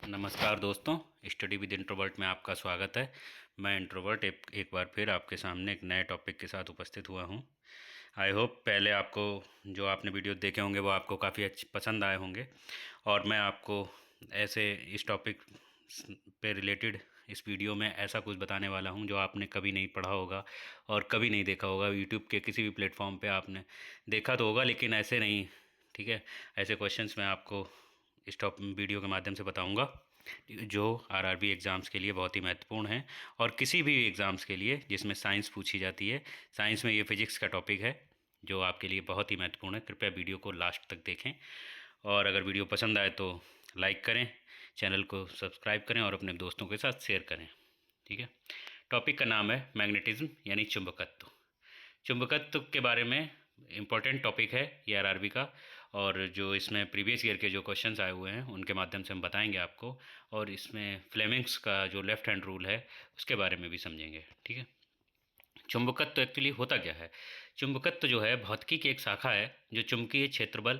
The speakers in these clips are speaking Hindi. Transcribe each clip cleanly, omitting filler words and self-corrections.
नमस्कार दोस्तों, स्टडी विद इंट्रोवर्ट में आपका स्वागत है। मैं इंट्रोवर्ट एक बार फिर आपके सामने एक नए टॉपिक के साथ उपस्थित हुआ हूं। आई होप पहले आपको जो आपने वीडियो देखे होंगे वो आपको काफ़ी अच्छे पसंद आए होंगे, और मैं आपको ऐसे इस टॉपिक पे रिलेटेड इस वीडियो में ऐसा कुछ बताने वाला हूं जो आपने कभी नहीं पढ़ा होगा और कभी नहीं देखा होगा। यूट्यूब के किसी भी प्लेटफॉर्म पे आपने देखा तो होगा, लेकिन ऐसे नहीं। ठीक है, ऐसे क्वेश्चंस मैं आपको इस टॉप वीडियो के माध्यम से बताऊंगा जो आरआरबी एग्ज़ाम्स के लिए बहुत ही महत्वपूर्ण है, और किसी भी एग्ज़ाम्स के लिए जिसमें साइंस पूछी जाती है। साइंस में ये फिजिक्स का टॉपिक है जो आपके लिए बहुत ही महत्वपूर्ण है। कृपया वीडियो को लास्ट तक देखें, और अगर वीडियो पसंद आए तो लाइक करें, चैनल को सब्सक्राइब करें और अपने दोस्तों के साथ शेयर करें। ठीक है, टॉपिक का नाम है मैग्नेटिज्म यानी चुंबकत्व। चुंबकत्व के बारे में इम्पोर्टेंट टॉपिक है ये आरआरबी का, और जो इसमें प्रीवियस ईयर के जो क्वेश्चंस आए हुए हैं उनके माध्यम से हम बताएंगे आपको, और इसमें फ्लेमिंग्स का जो लेफ़्ट हैंड रूल है उसके बारे में भी समझेंगे। ठीक है, चुंबकत्व एक्चुअली होता क्या है। चुंबकत्व जो है भौतिकी की एक शाखा है जो चुंबकीय क्षेत्र बल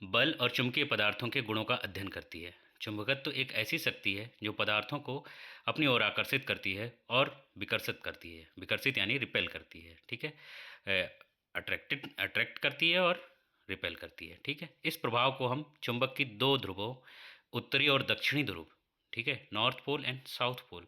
बल और चुंबकीय पदार्थों के गुणों का अध्ययन करती है। चुंबकत्व एक ऐसी शक्ति है जो पदार्थों को अपनी ओर आकर्षित करती है और विकर्षित करती है। विकर्षित यानी रिपेल करती है। ठीक है, अट्रैक्ट करती है और रिपेल करती है। ठीक है, इस प्रभाव को हम चुंबक की दो ध्रुवों, उत्तरी और दक्षिणी ध्रुव, ठीक है, north pole and south pole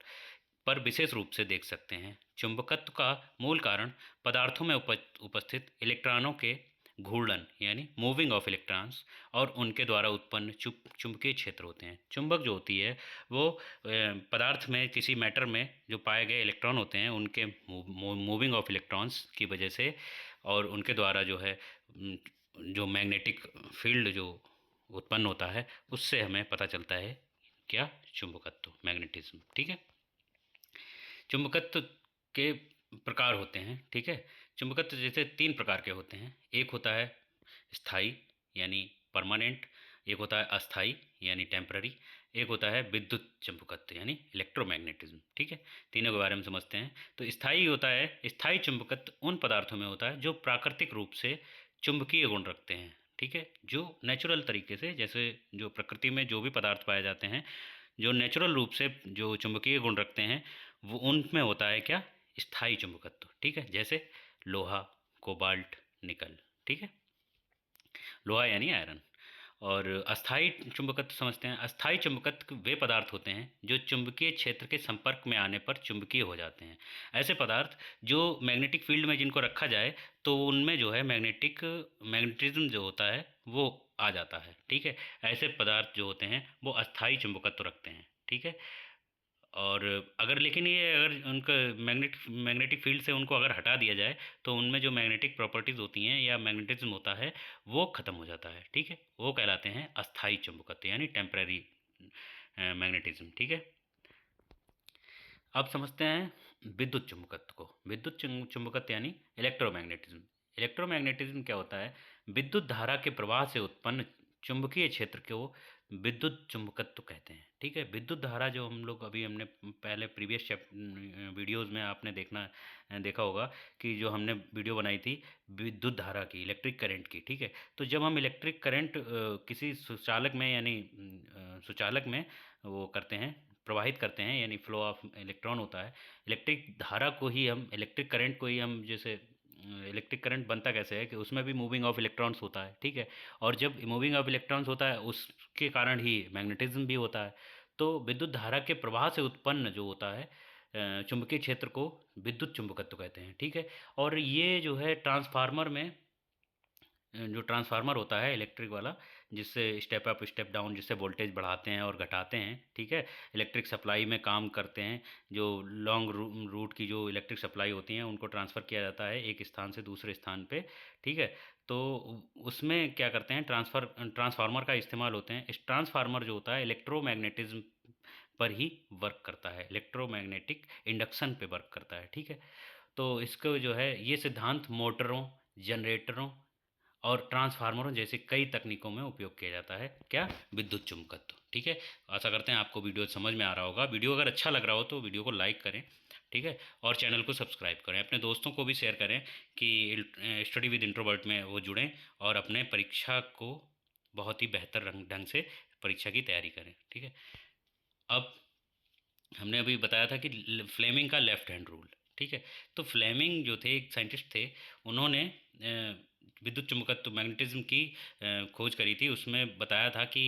पर विशेष रूप से देख सकते हैं। चुंबकत्व का मूल कारण पदार्थों में उपस्थित इलेक्ट्रॉनों के घूर्णन यानी मूविंग ऑफ इलेक्ट्रॉन्स और उनके द्वारा उत्पन्न चुंबकीय क्षेत्र होते हैं। चुंबक जो होती है वो पदार्थ में किसी मैटर में जो पाए गए इलेक्ट्रॉन होते हैं उनके मूविंग ऑफ इलेक्ट्रॉन्स की वजह से और उनके द्वारा जो है जो मैग्नेटिक फील्ड जो उत्पन्न होता है उससे हमें पता चलता है क्या, चुंबकत्व, मैग्नेटिज्म। ठीक है, चुंबकत्व के प्रकार होते हैं। ठीक है, चुंबकत्व जैसे तीन प्रकार के होते हैं। एक होता है स्थायी यानी परमानेंट, एक होता है अस्थाई यानी टेम्पररी, एक होता है विद्युत चुंबकत्व यानी इलेक्ट्रोमैग्नेटिज्म। ठीक है, तीनों के बारे में समझते हैं। तो स्थायी होता है, स्थायी चुंबकत्व उन पदार्थों में होता है जो प्राकृतिक रूप से चुंबकीय गुण रखते हैं। ठीक है, जो नेचुरल तरीके से, जैसे जो प्रकृति में जो भी पदार्थ पाए जाते हैं जो नेचुरल रूप से जो चुंबकीय गुण रखते हैं वो उनमें होता है क्या, स्थायी चुंबकत्व। ठीक है, जैसे लोहा, कोबाल्ट, निकल। ठीक है, लोहा यानी आयरन। और अस्थायी चुंबकत्व समझते हैं। अस्थायी चुंबकत्व वे पदार्थ होते हैं जो चुंबकीय क्षेत्र के संपर्क में आने पर चुंबकीय हो जाते हैं। ऐसे पदार्थ जो मैग्नेटिक फील्ड में जिनको रखा जाए तो उनमें जो है मैग्नेटिज्म जो होता है वो आ जाता है। ठीक है, ऐसे पदार्थ जो होते हैं वो अस्थायी चुंबकत्व रखते हैं। ठीक है, और अगर लेकिन ये अगर उनका मैग्नेटिक फील्ड से उनको अगर हटा दिया जाए तो उनमें जो मैग्नेटिक प्रॉपर्टीज़ होती हैं या मैग्नेटिज्म होता है वो ख़त्म हो जाता है। ठीक है, वो कहलाते हैं अस्थायी चुंबकत्व यानी टेम्परेरी मैग्नेटिज्म। ठीक है, अब समझते हैं विद्युत चुंबकत्व को। विद्युत चुंबकत्व यानी इलेक्ट्रोमैग्नेटिज्म। इलेक्ट्रोमैग्नेटिज्म क्या होता है, विद्युत धारा के प्रवाह से उत्पन्न चुंबकीय क्षेत्र को विद्युत चुंबकत्व कहते हैं। ठीक है, विद्युत धारा जो हम लोग अभी हमने पहले प्रीवियस वीडियोस में आपने देखा होगा कि जो हमने वीडियो बनाई थी विद्युत धारा की, इलेक्ट्रिक करंट की। ठीक है, तो जब हम इलेक्ट्रिक करंट किसी सुचालक में यानी सुचालक में वो करते हैं, प्रवाहित करते हैं, यानी फ्लो ऑफ इलेक्ट्रॉन होता है। इलेक्ट्रिक धारा को ही हम, इलेक्ट्रिक करंट को ही हम, जैसे इलेक्ट्रिक करंट बनता कैसे है कि उसमें भी मूविंग ऑफ इलेक्ट्रॉन्स होता है। ठीक है, और जब मूविंग ऑफ इलेक्ट्रॉन्स होता है उसके कारण ही मैग्नेटिज्म भी होता है। तो विद्युत धारा के प्रवाह से उत्पन्न जो होता है चुंबकीय क्षेत्र को विद्युत चुंबकत्व कहते हैं। ठीक है, और ये जो है ट्रांसफार्मर में जो ट्रांसफार्मर होता है इलेक्ट्रिक वाला, जिससे स्टेप अप स्टेप डाउन, जिससे वोल्टेज बढ़ाते हैं और घटाते हैं। ठीक है, इलेक्ट्रिक सप्लाई में काम करते हैं। जो लॉन्ग रूट की जो इलेक्ट्रिक सप्लाई होती हैं उनको ट्रांसफ़र किया जाता है एक स्थान से दूसरे स्थान पे। ठीक है, तो उसमें क्या करते हैं, ट्रांसफार्मर का इस्तेमाल होते हैं। इस ट्रांसफार्मर जो होता है इलेक्ट्रोमैग्नेटिज्म पर ही वर्क करता है, इलेक्ट्रोमैग्नेटिक इंडक्शन पे वर्क करता है। ठीक है, तो इसको जो है ये सिद्धांत मोटरों, जनरेटरों और ट्रांसफार्मरों जैसे कई तकनीकों में उपयोग किया जाता है, क्या, विद्युत चुंबकत्व। ठीक है, आशा करते हैं आपको वीडियो समझ में आ रहा होगा। वीडियो अगर अच्छा लग रहा हो तो वीडियो को लाइक करें। ठीक है, और चैनल को सब्सक्राइब करें, अपने दोस्तों को भी शेयर करें कि स्टडी विद इंट्रोवर्ट में वो जुड़ें और अपने परीक्षा को बहुत ही बेहतर ढंग से परीक्षा की तैयारी करें। ठीक है, अब हमने अभी बताया था कि फ्लेमिंग का लेफ्ट हैंड रूल, ठीक है। तो फ्लेमिंग जो थे, एक साइंटिस्ट थे, उन्होंने विद्युत चुंबकत्व मैग्नेटिज्म की खोज करी थी। उसमें बताया था कि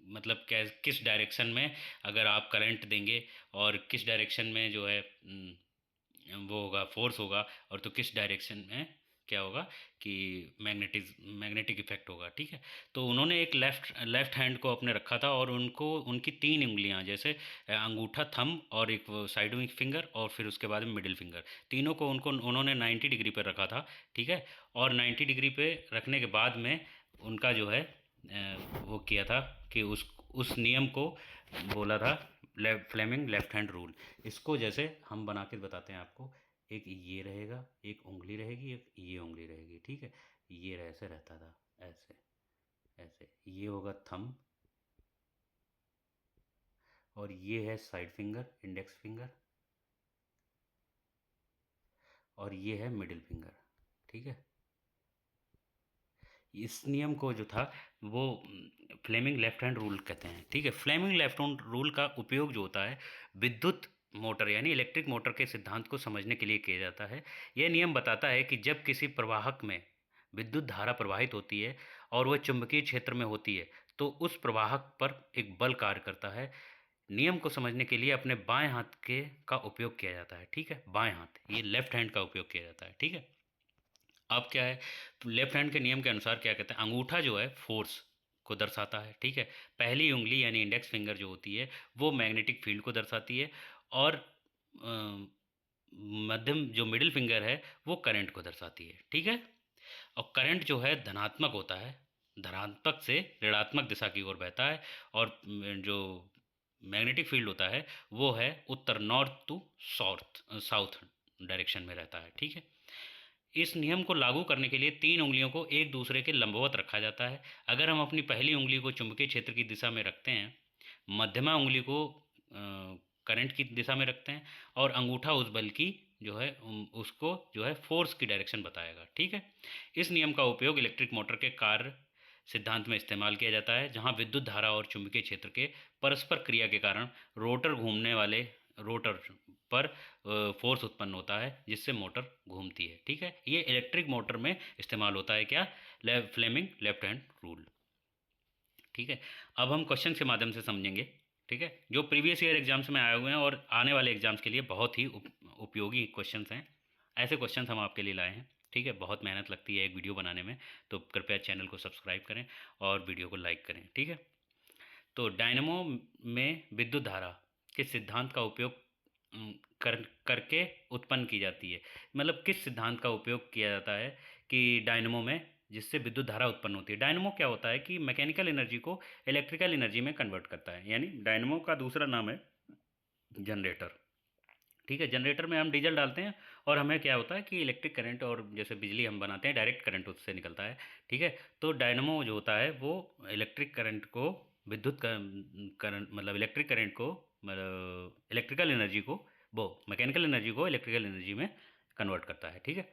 मतलब किस डायरेक्शन में अगर आप करंट देंगे और किस डायरेक्शन में जो है वो होगा, फोर्स होगा, और तो किस डायरेक्शन में क्या होगा कि मैग्नेटिक इफेक्ट होगा, ठीक है। तो उन्होंने एक लेफ्ट हैंड को अपने रखा था, और उनको उनकी 3 उँगलियां, जैसे अंगूठा, थंब और एक साइड में फिंगर, और फिर उसके बाद में मिडिल फिंगर, तीनों को उनको उन्होंने 90 डिग्री पर रखा था, ठीक है। और 90 डिग्री पे रखने के बाद में उनका जो है वो किया था कि उस नियम को बोला था फ्लेमिंग लेफ्ट हैंड रूल। इसको जैसे हम बना के बताते हैं आपको, एक ये रहेगा, एक उंगली रहेगी, एक ये उंगली रहेगी, ठीक है। ये ऐसे रहता था, ऐसे ऐसे, ये होगा थंब, और ये है साइड फिंगर, इंडेक्स फिंगर, और ये है मिडिल फिंगर, ठीक है। इस नियम को जो था वो फ्लेमिंग लेफ्ट हैंड रूल कहते हैं, ठीक है। फ्लेमिंग लेफ्ट हैंड रूल का उपयोग जो होता है विद्युत मोटर यानी इलेक्ट्रिक मोटर के सिद्धांत को समझने के लिए किया जाता है। यह नियम बताता है कि जब किसी प्रवाहक में विद्युत धारा प्रवाहित होती है और वह चुंबकीय क्षेत्र में होती है, तो उस प्रवाहक पर एक बल कार्य करता है। नियम को समझने के लिए अपने बाएं हाथ के का उपयोग किया जाता है, ठीक है। बाएं हाथ, ये लेफ्ट हैंड का उपयोग किया जाता है, ठीक है। अब क्या है, तो लेफ्ट हैंड के नियम के अनुसार क्या कहते हैं, अंगूठा जो है फोर्स को दर्शाता है, ठीक है। पहली उंगली यानी इंडेक्स फिंगर जो होती है वो मैग्नेटिक फील्ड को दर्शाती है, और मध्यम जो मिडिल फिंगर है वो करंट को दर्शाती है, ठीक है। और करंट जो है धनात्मक होता है, धनात्मक से ऋणात्मक दिशा की ओर बहता है, और जो मैग्नेटिक फील्ड होता है वो है उत्तर, नॉर्थ टू साउथ डायरेक्शन में रहता है, ठीक है। इस नियम को लागू करने के लिए 3 उंगलियों को एक दूसरे के लंबवत रखा जाता है। अगर हम अपनी पहली उंगली को चुंबकीय क्षेत्र की दिशा में रखते हैं, मध्यमा उंगली को करंट की दिशा में रखते हैं, और अंगूठा उस बल की जो है उसको जो है फोर्स की डायरेक्शन बताएगा, ठीक है। इस नियम का उपयोग इलेक्ट्रिक मोटर के कार्य सिद्धांत में इस्तेमाल किया जाता है, जहां विद्युत धारा और चुंबकीय क्षेत्र के परस्पर क्रिया के कारण रोटर घूमने वाले रोटर पर फोर्स उत्पन्न होता है, जिससे मोटर घूमती है, ठीक है। ये इलेक्ट्रिक मोटर में इस्तेमाल होता है क्या, फ्लेमिंग लेफ्ट हैंड रूल, ठीक है। अब हम क्वेश्चन के माध्यम से समझेंगे, ठीक है, जो प्रीवियस ईयर एग्जाम्स में आए हुए हैं और आने वाले एग्जाम्स के लिए बहुत ही उपयोगी क्वेश्चंस हैं। ऐसे क्वेश्चंस हम आपके लिए लाए हैं, ठीक है। बहुत मेहनत लगती है एक वीडियो बनाने में, तो कृपया चैनल को सब्सक्राइब करें और वीडियो को लाइक करें, ठीक है। तो डायनेमो में विद्युत धारा के सिद्धांत का उपयोग कर करके उत्पन्न की जाती है। मतलब किस सिद्धांत का उपयोग किया जाता है कि डायनेमो में, जिससे विद्युत धारा उत्पन्न होती है। डायनेमो क्या होता है कि मैकेनिकल एनर्जी को इलेक्ट्रिकल एनर्जी में कन्वर्ट करता है, यानी डायनेमो का दूसरा नाम है जनरेटर, ठीक है। जनरेटर में हम डीजल डालते हैं और हमें क्या होता है कि इलेक्ट्रिक करंट, और जैसे बिजली हम बनाते हैं डायरेक्ट करंट उससे निकलता है, ठीक है। तो डायनेमो जो होता है वो इलेक्ट्रिक करंट को विद्युत करंट मतलब इलेक्ट्रिक करंट को मतलब इलेक्ट्रिकल एनर्जी को, वो मैकेनिकल एनर्जी को इलेक्ट्रिकल एनर्जी में कन्वर्ट करता है, ठीक है।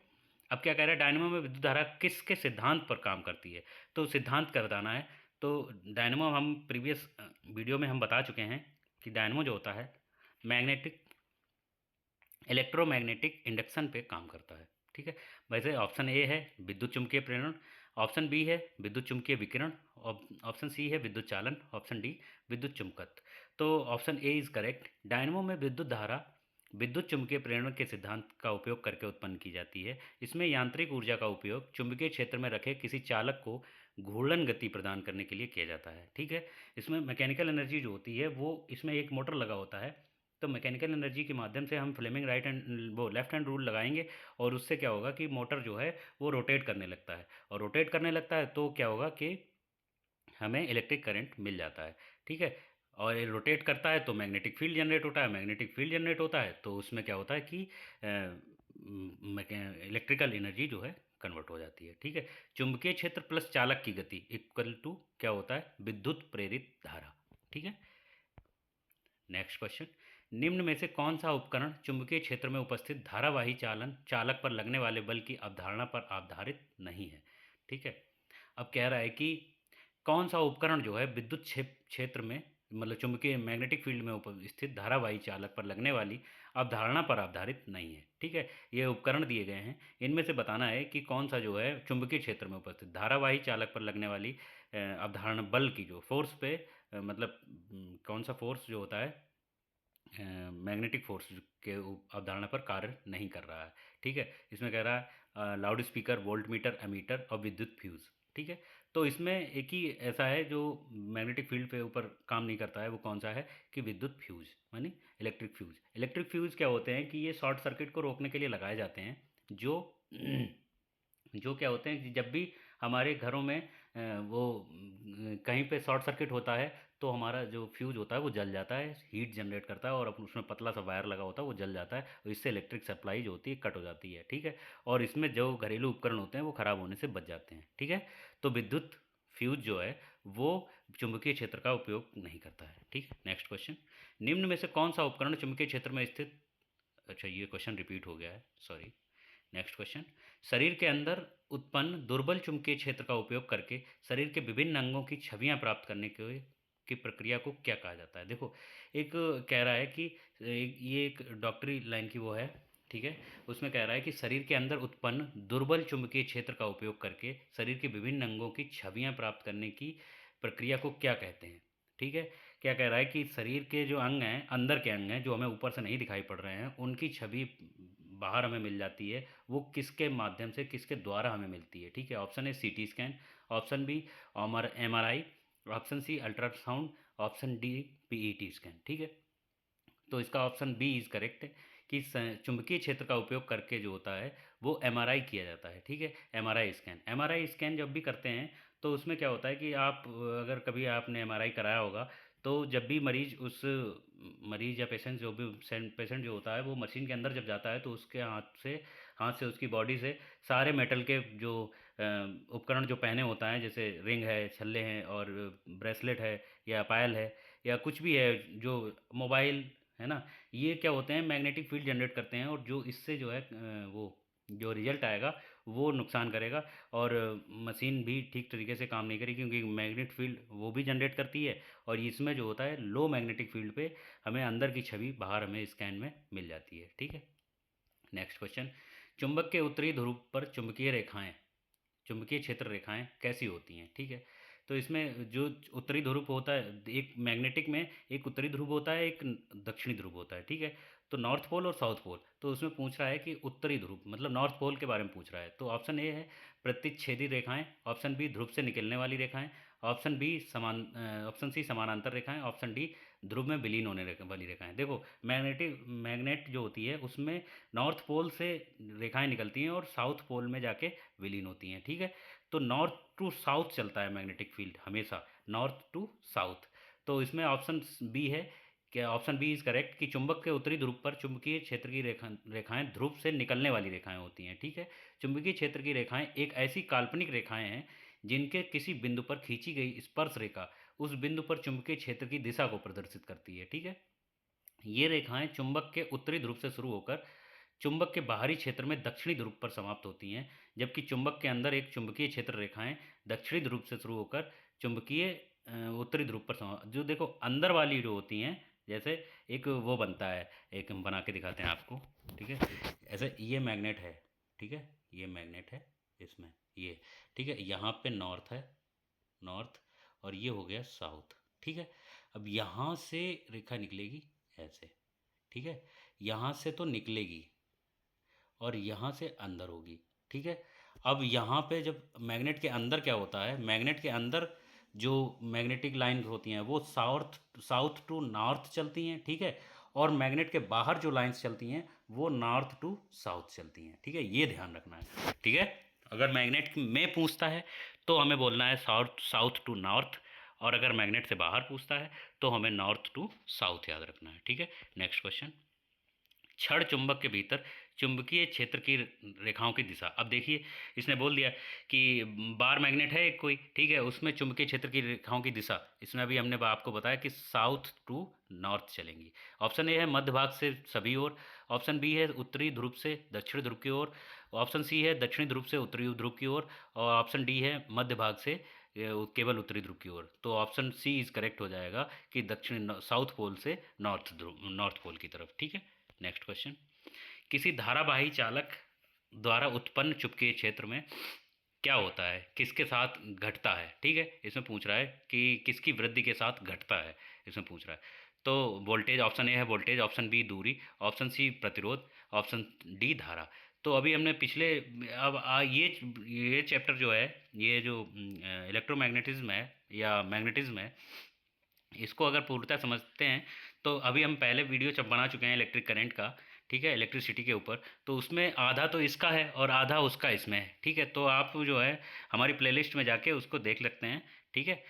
अब क्या कह रहा है, डायनेमो में विद्युत धारा किसके सिद्धांत पर काम करती है, तो सिद्धांत का बताना है। तो डायनेमो हम प्रीवियस वीडियो में हम बता चुके हैं कि डायनेमो जो होता है मैग्नेटिक इलेक्ट्रोमैग्नेटिक इंडक्शन पे काम करता है, ठीक है। वैसे ऑप्शन ए है विद्युत चुम्बकीय प्रेरण, ऑप्शन बी है विद्युत चुम्बकीय विकिरण, ऑप्शन सी है विद्युत चालन, ऑप्शन डी विद्युत चुम्बकत्व। तो option A is correct. Dynamo में विद्युत धारा विद्युत चुम्बकीय प्रेरण के सिद्धांत का उपयोग करके उत्पन्न की जाती है। इसमें यांत्रिक ऊर्जा का उपयोग चुंबकीय क्षेत्र में रखे किसी चालक को घूर्णन गति प्रदान करने के लिए किया जाता है, ठीक है। इसमें मैकेनिकल एनर्जी जो होती है वो, इसमें एक मोटर लगा होता है, तो मैकेनिकल एनर्जी के माध्यम से हम फ्लेमिंग राइट हैंड वो लेफ्ट हैंड रूल लगाएंगे, और उससे क्या होगा कि मोटर जो है वो रोटेट करने लगता है, और रोटेट करने लगता है तो क्या होगा कि हमें इलेक्ट्रिक करंट मिल जाता है, ठीक है। और ये रोटेट करता है तो मैग्नेटिक फील्ड जनरेट होता है, मैग्नेटिक फील्ड जनरेट होता है तो उसमें क्या होता है कि इलेक्ट्रिकल एनर्जी जो है कन्वर्ट हो जाती है, ठीक है। चुंबकीय क्षेत्र प्लस चालक की गति इक्वल टू क्या होता है, विद्युत प्रेरित धारा, ठीक है। नेक्स्ट क्वेश्चन, निम्न में से कौन सा उपकरण चुंबकीय क्षेत्र में उपस्थित धारावाही चालक पर लगने वाले बल की अवधारणा पर आधारित नहीं है, ठीक है। अब कह रहा है कि कौन सा उपकरण जो है विद्युत क्षेत्र में मतलब चुंबकीय मैग्नेटिक फील्ड में उपस्थित धारावाही चालक पर लगने वाली अवधारणा पर आधारित नहीं है। ठीक है, ये उपकरण दिए गए हैं, इनमें से बताना है कि कौन सा जो है चुंबकीय क्षेत्र में उपस्थित धारावाही चालक पर लगने वाली अवधारणा बल की जो फोर्स पे मतलब कौन सा फोर्स जो होता है मैग्नेटिक फोर्स के अवधारणा पर कार्य नहीं कर रहा है। ठीक है, इसमें कह रहा है loud speaker, voltmeter, ammeter और विद्युत फ्यूज़। ठीक है, तो इसमें एक ही ऐसा है जो मैग्नेटिक फील्ड पे ऊपर काम नहीं करता है, वो कौन सा है कि विद्युत फ्यूज़ मानी इलेक्ट्रिक फ्यूज़। इलेक्ट्रिक फ्यूज़ क्या होते हैं कि ये शॉर्ट सर्किट को रोकने के लिए लगाए जाते हैं, जो जो क्या होते हैं कि जब भी हमारे घरों में वो कहीं पे शॉर्ट सर्किट होता है तो हमारा जो फ्यूज़ होता है वो जल जाता है, हीट जनरेट करता है और उसमें पतला सा वायर लगा होता है वो जल जाता है और इससे इलेक्ट्रिक सप्लाई जो होती है कट हो जाती है। ठीक है, और इसमें जो घरेलू उपकरण होते हैं वो ख़राब होने से बच जाते हैं। ठीक है, तो विद्युत फ्यूज़ जो है वो चुंबकीय क्षेत्र का उपयोग नहीं करता है। ठीक है, नेक्स्ट क्वेश्चन, निम्न में से कौन सा उपकरण चुंबकीय क्षेत्र में स्थित, अच्छा ये क्वेश्चन रिपीट हो गया है, सॉरी। नेक्स्ट क्वेश्चन, शरीर के अंदर उत्पन्न दुर्बल चुंबकीय क्षेत्र का उपयोग करके शरीर के विभिन्न अंगों की छवियां प्राप्त करने के की प्रक्रिया को क्या कहा जाता है। देखो, एक कह रहा है कि ये एक डॉक्टरी लाइन की वो है। ठीक है, उसमें कह रहा है कि शरीर के अंदर उत्पन्न दुर्बल चुंबकीय क्षेत्र का उपयोग करके शरीर के विभिन्न अंगों की छवियां प्राप्त करने की प्रक्रिया को क्या कहते हैं। ठीक है, क्या कह रहा है कि शरीर के जो अंग हैं, अंदर के अंग हैं जो हमें ऊपर से नहीं दिखाई पड़ रहे हैं, उनकी छवि बाहर हमें मिल जाती है, वो किसके माध्यम से, किसके द्वारा हमें मिलती है। ठीक है, option A CT scan, option B MRI, option C ultrasound, option D PET scan. ठीक है, तो इसका ऑप्शन बी इज़ करेक्ट है कि चुंबकीय क्षेत्र का उपयोग करके जो होता है वो एमआरआई किया जाता है। ठीक है, एमआरआई स्कैन जब भी करते हैं तो उसमें क्या होता है कि आप अगर कभी आपने एमआरआई कराया होगा तो जब भी मरीज़ या पेशेंट जो भी पेशेंट जो होता है वो मशीन के अंदर जब जाता है तो उसके हाथ से उसकी बॉडी से सारे मेटल के जो उपकरण जो पहने होता है, जैसे रिंग है, छल्ले हैं और ब्रेसलेट है या पायल है या कुछ भी है, जो मोबाइल है ना, ये क्या होते हैं मैग्नेटिक फील्ड जनरेट करते हैं और जो इससे जो है वो जो रिजल्ट आएगा वो नुकसान करेगा और मशीन भी ठीक तरीके से काम नहीं करेगी क्योंकि मैग्नेटिक फील्ड वो भी जनरेट करती है और इसमें जो होता है लो मैग्नेटिक फील्ड पे हमें अंदर की छवि बाहर हमें स्कैन में मिल जाती है। ठीक है, नेक्स्ट क्वेश्चन, चुंबक के उत्तरी ध्रुव पर चुंबकीय क्षेत्र रेखाएं कैसी होती हैं। ठीक है, तो इसमें जो उत्तरी ध्रुव होता है, एक मैग्नेटिक में एक उत्तरी ध्रुव होता है, एक दक्षिणी ध्रुव होता है। ठीक है, तो नॉर्थ पोल और साउथ पोल, तो उसमें पूछ रहा है कि उत्तरी ध्रुव मतलब नॉर्थ पोल के बारे में पूछ रहा है। तो ऑप्शन ए है प्रतिच्छेदी रेखाएं, ऑप्शन बी ध्रुव से निकलने वाली रेखाएं, ऑप्शन सी समानांतर रेखाएं, ऑप्शन डी ध्रुव में विलीन होने वाली रेखाएं। देखो, मैग्नेट जो होती है उसमें नॉर्थ पोल से रेखाएं निकलती हैं और साउथ पोल में जाके विलीन होती हैं। ठीक है, तो नॉर्थ टू साउथ चलता है मैग्नेटिक फील्ड हमेशा, नॉर्थ टू साउथ। तो इसमें ऑप्शन बी है, क्या ऑप्शन बी इज़ करेक्ट कि चुंबक के उत्तरी ध्रुव पर चुंबकीय क्षेत्र की रेखाएं ध्रुव से निकलने वाली रेखाएं होती हैं। ठीक है, चुंबकीय क्षेत्र की रेखाएं एक ऐसी काल्पनिक रेखाएं हैं जिनके किसी बिंदु पर खींची गई स्पर्श रेखा उस बिंदु पर चुंबकीय क्षेत्र की दिशा को प्रदर्शित करती है। ठीक है, ये रेखाएं चुंबक के उत्तरी ध्रुव से शुरू होकर चुंबक के बाहरी क्षेत्र में दक्षिणी ध्रुव पर समाप्त होती हैं, जबकि चुंबक के अंदर एक चुंबकीय क्षेत्र रेखाएं दक्षिणी ध्रुव से शुरू होकर चुंबकीय उत्तरी ध्रुव पर जो देखो अंदर वाली जो होती हैं, जैसे एक वो बनता है, एक हम बना के दिखाते हैं आपको। ठीक है, ऐसे ये मैग्नेट है। ठीक है, ये मैग्नेट है इसमें ये। ठीक है, यहाँ पे नॉर्थ और ये हो गया साउथ। ठीक है, अब यहाँ से रेखा निकलेगी ऐसे। ठीक है, यहाँ से तो निकलेगी और यहाँ से अंदर होगी। ठीक है, अब यहाँ पे जब मैग्नेट के अंदर क्या होता है, मैग्नेट के अंदर जो मैग्नेटिक लाइन होती हैं वो साउथ टू नॉर्थ चलती हैं। ठीक है, और मैग्नेट के बाहर जो लाइंस चलती हैं वो नॉर्थ टू साउथ चलती हैं। ठीक है, ये ध्यान रखना है। ठीक है, अगर मैग्नेट में पूछता है तो हमें बोलना है साउथ टू नॉर्थ, और अगर मैग्नेट से बाहर पूछता है तो हमें नॉर्थ टू साउथ याद रखना है। ठीक है, नेक्स्ट क्वेश्चन, छड़ चुंबक के भीतर चुंबकीय क्षेत्र की रेखाओं की दिशा। अब देखिए, इसने बोल दिया कि बार मैग्नेट है एक कोई, ठीक है, उसमें चुंबकीय क्षेत्र की रेखाओं की दिशा, इसमें अभी हमने आपको बताया कि साउथ टू नॉर्थ चलेंगी। ऑप्शन ए है मध्य भाग से सभी ओर, ऑप्शन बी है उत्तरी ध्रुव से दक्षिण ध्रुव की ओर, ऑप्शन सी है दक्षिणी ध्रुव से उत्तरी ध्रुव की ओर, और ऑप्शन डी है मध्य भाग से केवल उत्तरी ध्रुव की ओर। तो ऑप्शन सी इज़ करेक्ट हो जाएगा कि दक्षिण साउथ पोल से नॉर्थ पोल की तरफ। ठीक है, नेक्स्ट क्वेश्चन। किसी धारावाही चालक द्वारा उत्पन्न चुंबकीय क्षेत्र में क्या होता है, किसके साथ घटता है? ठीक है, इसमें पूछ रहा है कि किसकी वृद्धि के साथ घटता है, इसमें पूछ रहा है। तो वोल्टेज, ऑप्शन ए है वोल्टेज, ऑप्शन बी दूरी, ऑप्शन सी प्रतिरोध, ऑप्शन डी धारा। तो अभी हमने पिछले, अब ये चैप्टर जो है, ये जो इलेक्ट्रोमैग्नेटिज्म है या मैग्नेटिज्म है, इसको अगर पूर्णतः समझते हैं तो अभी हम पहले वीडियो जब बना चुके हैं इलेक्ट्रिक करंट का, ठीक है, इलेक्ट्रिसिटी के ऊपर, तो उसमें आधा तो इसका है और आधा उसका इसमें है। ठीक है, तो आप जो है हमारी प्लेलिस्ट में जाके उसको देख सकते हैं। ठीक है,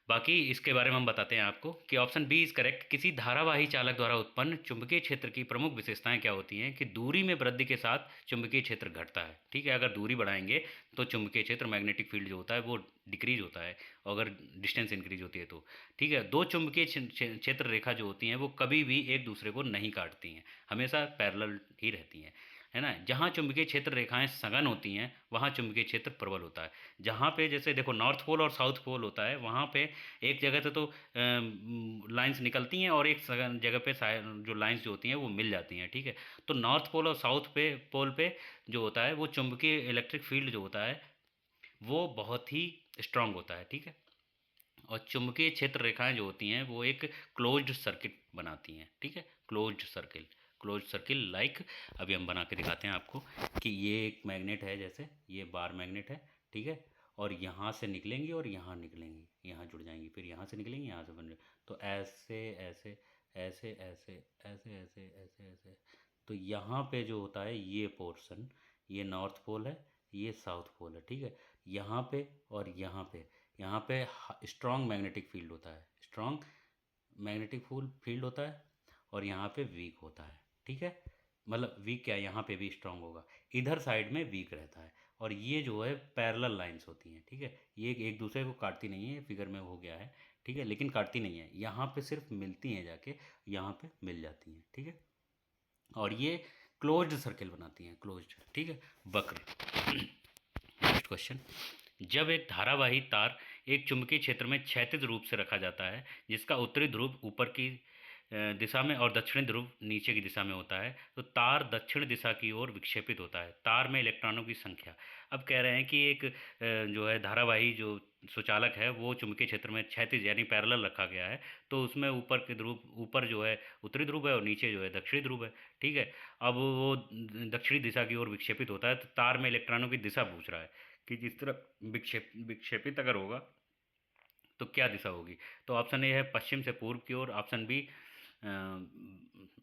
बाकी इसके बारे में हम बताते हैं आपको कि ऑप्शन बी इज़ करेक्ट। किसी धारावाही चालक द्वारा उत्पन्न चुंबकीय क्षेत्र की प्रमुख विशेषताएं क्या होती हैं कि दूरी में वृद्धि के साथ चुंबकीय क्षेत्र घटता है। ठीक है, अगर दूरी बढ़ाएंगे तो चुंबकीय क्षेत्र, मैग्नेटिक फील्ड जो होता है वो डिक्रीज होता है, और अगर डिस्टेंस इंक्रीज होती है तो। ठीक है, दो चुंबकीय क्षेत्र रेखा जो होती हैं वो कभी भी एक दूसरे को नहीं काटती हैं, हमेशा पैरेलल ही रहती हैं, है ना। जहाँ चुंबकीय क्षेत्र रेखाएं सघन होती हैं वहाँ चुंबकीय क्षेत्र प्रबल होता है। जहाँ पे जैसे देखो नॉर्थ पोल और साउथ पोल होता है, वहाँ पे एक जगह से तो लाइंस निकलती हैं और एक जगह पे जो लाइंस जो होती हैं वो मिल जाती हैं। ठीक है, तो नॉर्थ पोल और साउथ पे पोल पे जो होता है वो चुंबकीय इलेक्ट्रिक फील्ड जो होता है वो बहुत ही स्ट्रांग होता है। ठीक है, और चुंबकीय क्षेत्र रेखाएं जो होती हैं वो एक क्लोज्ड सर्किट बनाती हैं। ठीक है, क्लोज्ड सर्किल लाइक, अभी हम बना के दिखाते हैं आपको कि ये एक मैग्नेट है, जैसे ये बार मैग्नेट है। ठीक है, और यहाँ से निकलेंगी और यहाँ निकलेंगी, यहाँ जुड़ जाएंगी, फिर यहाँ से निकलेंगी, यहाँ से बन, तो ऐसे ऐसे ऐसे ऐसे ऐसे ऐसे ऐसे ऐसे। तो यहाँ पे जो होता है ये पोर्शन, ये नॉर्थ पोल है, ये साउथ पोल है। ठीक है, यहाँ पे और यहाँ पे स्ट्रॉन्ग मैग्नेटिक फील्ड होता है, स्ट्रॉन्ग मैग्नेटिक फील्ड होता है, और यहाँ पे वीक होता है। ठीक है, मतलब वीक क्या, यहाँ पे भी स्ट्रांग होगा, इधर साइड में वीक रहता है। और ये जो है पैरेलल लाइंस होती हैं। ठीक है, ये एक दूसरे को काटती नहीं है, फिगर में हो गया है। ठीक है, लेकिन काटती नहीं है, यहाँ पे सिर्फ मिलती हैं जाके, यहाँ पे मिल जाती हैं। ठीक है, और ये क्लोज्ड सर्किल बनाती हैं, क्लोज्ड। ठीक है, वक्र। Next question. जब एक धारावाही तार एक चुंबकीय क्षेत्र में क्षैतिज रूप से रखा जाता है जिसका उत्तरी ध्रुव ऊपर की दिशा में और दक्षिणी ध्रुव नीचे की दिशा में होता है, तो तार दक्षिण दिशा की ओर विक्षेपित होता है। तार में इलेक्ट्रॉनों की संख्या, अब कह रहे हैं कि एक जो है धारावाही जो सुचालक है वो चुंबकीय क्षेत्र में क्षैतिज यानी पैरेलल रखा गया है, तो उसमें ऊपर के ध्रुव, ऊपर जो है उत्तरी ध्रुव है और नीचे जो है दक्षिणी ध्रुव है। ठीक है, अब वो दक्षिणी दिशा की ओर विक्षेपित होता है, तो तार में इलेक्ट्रॉनों की दिशा पूछ रहा है कि जिस तरह विक्षेपित अगर होगा तो क्या दिशा होगी। तो ऑप्शन ए है पश्चिम से पूर्व की ओर, ऑप्शन बी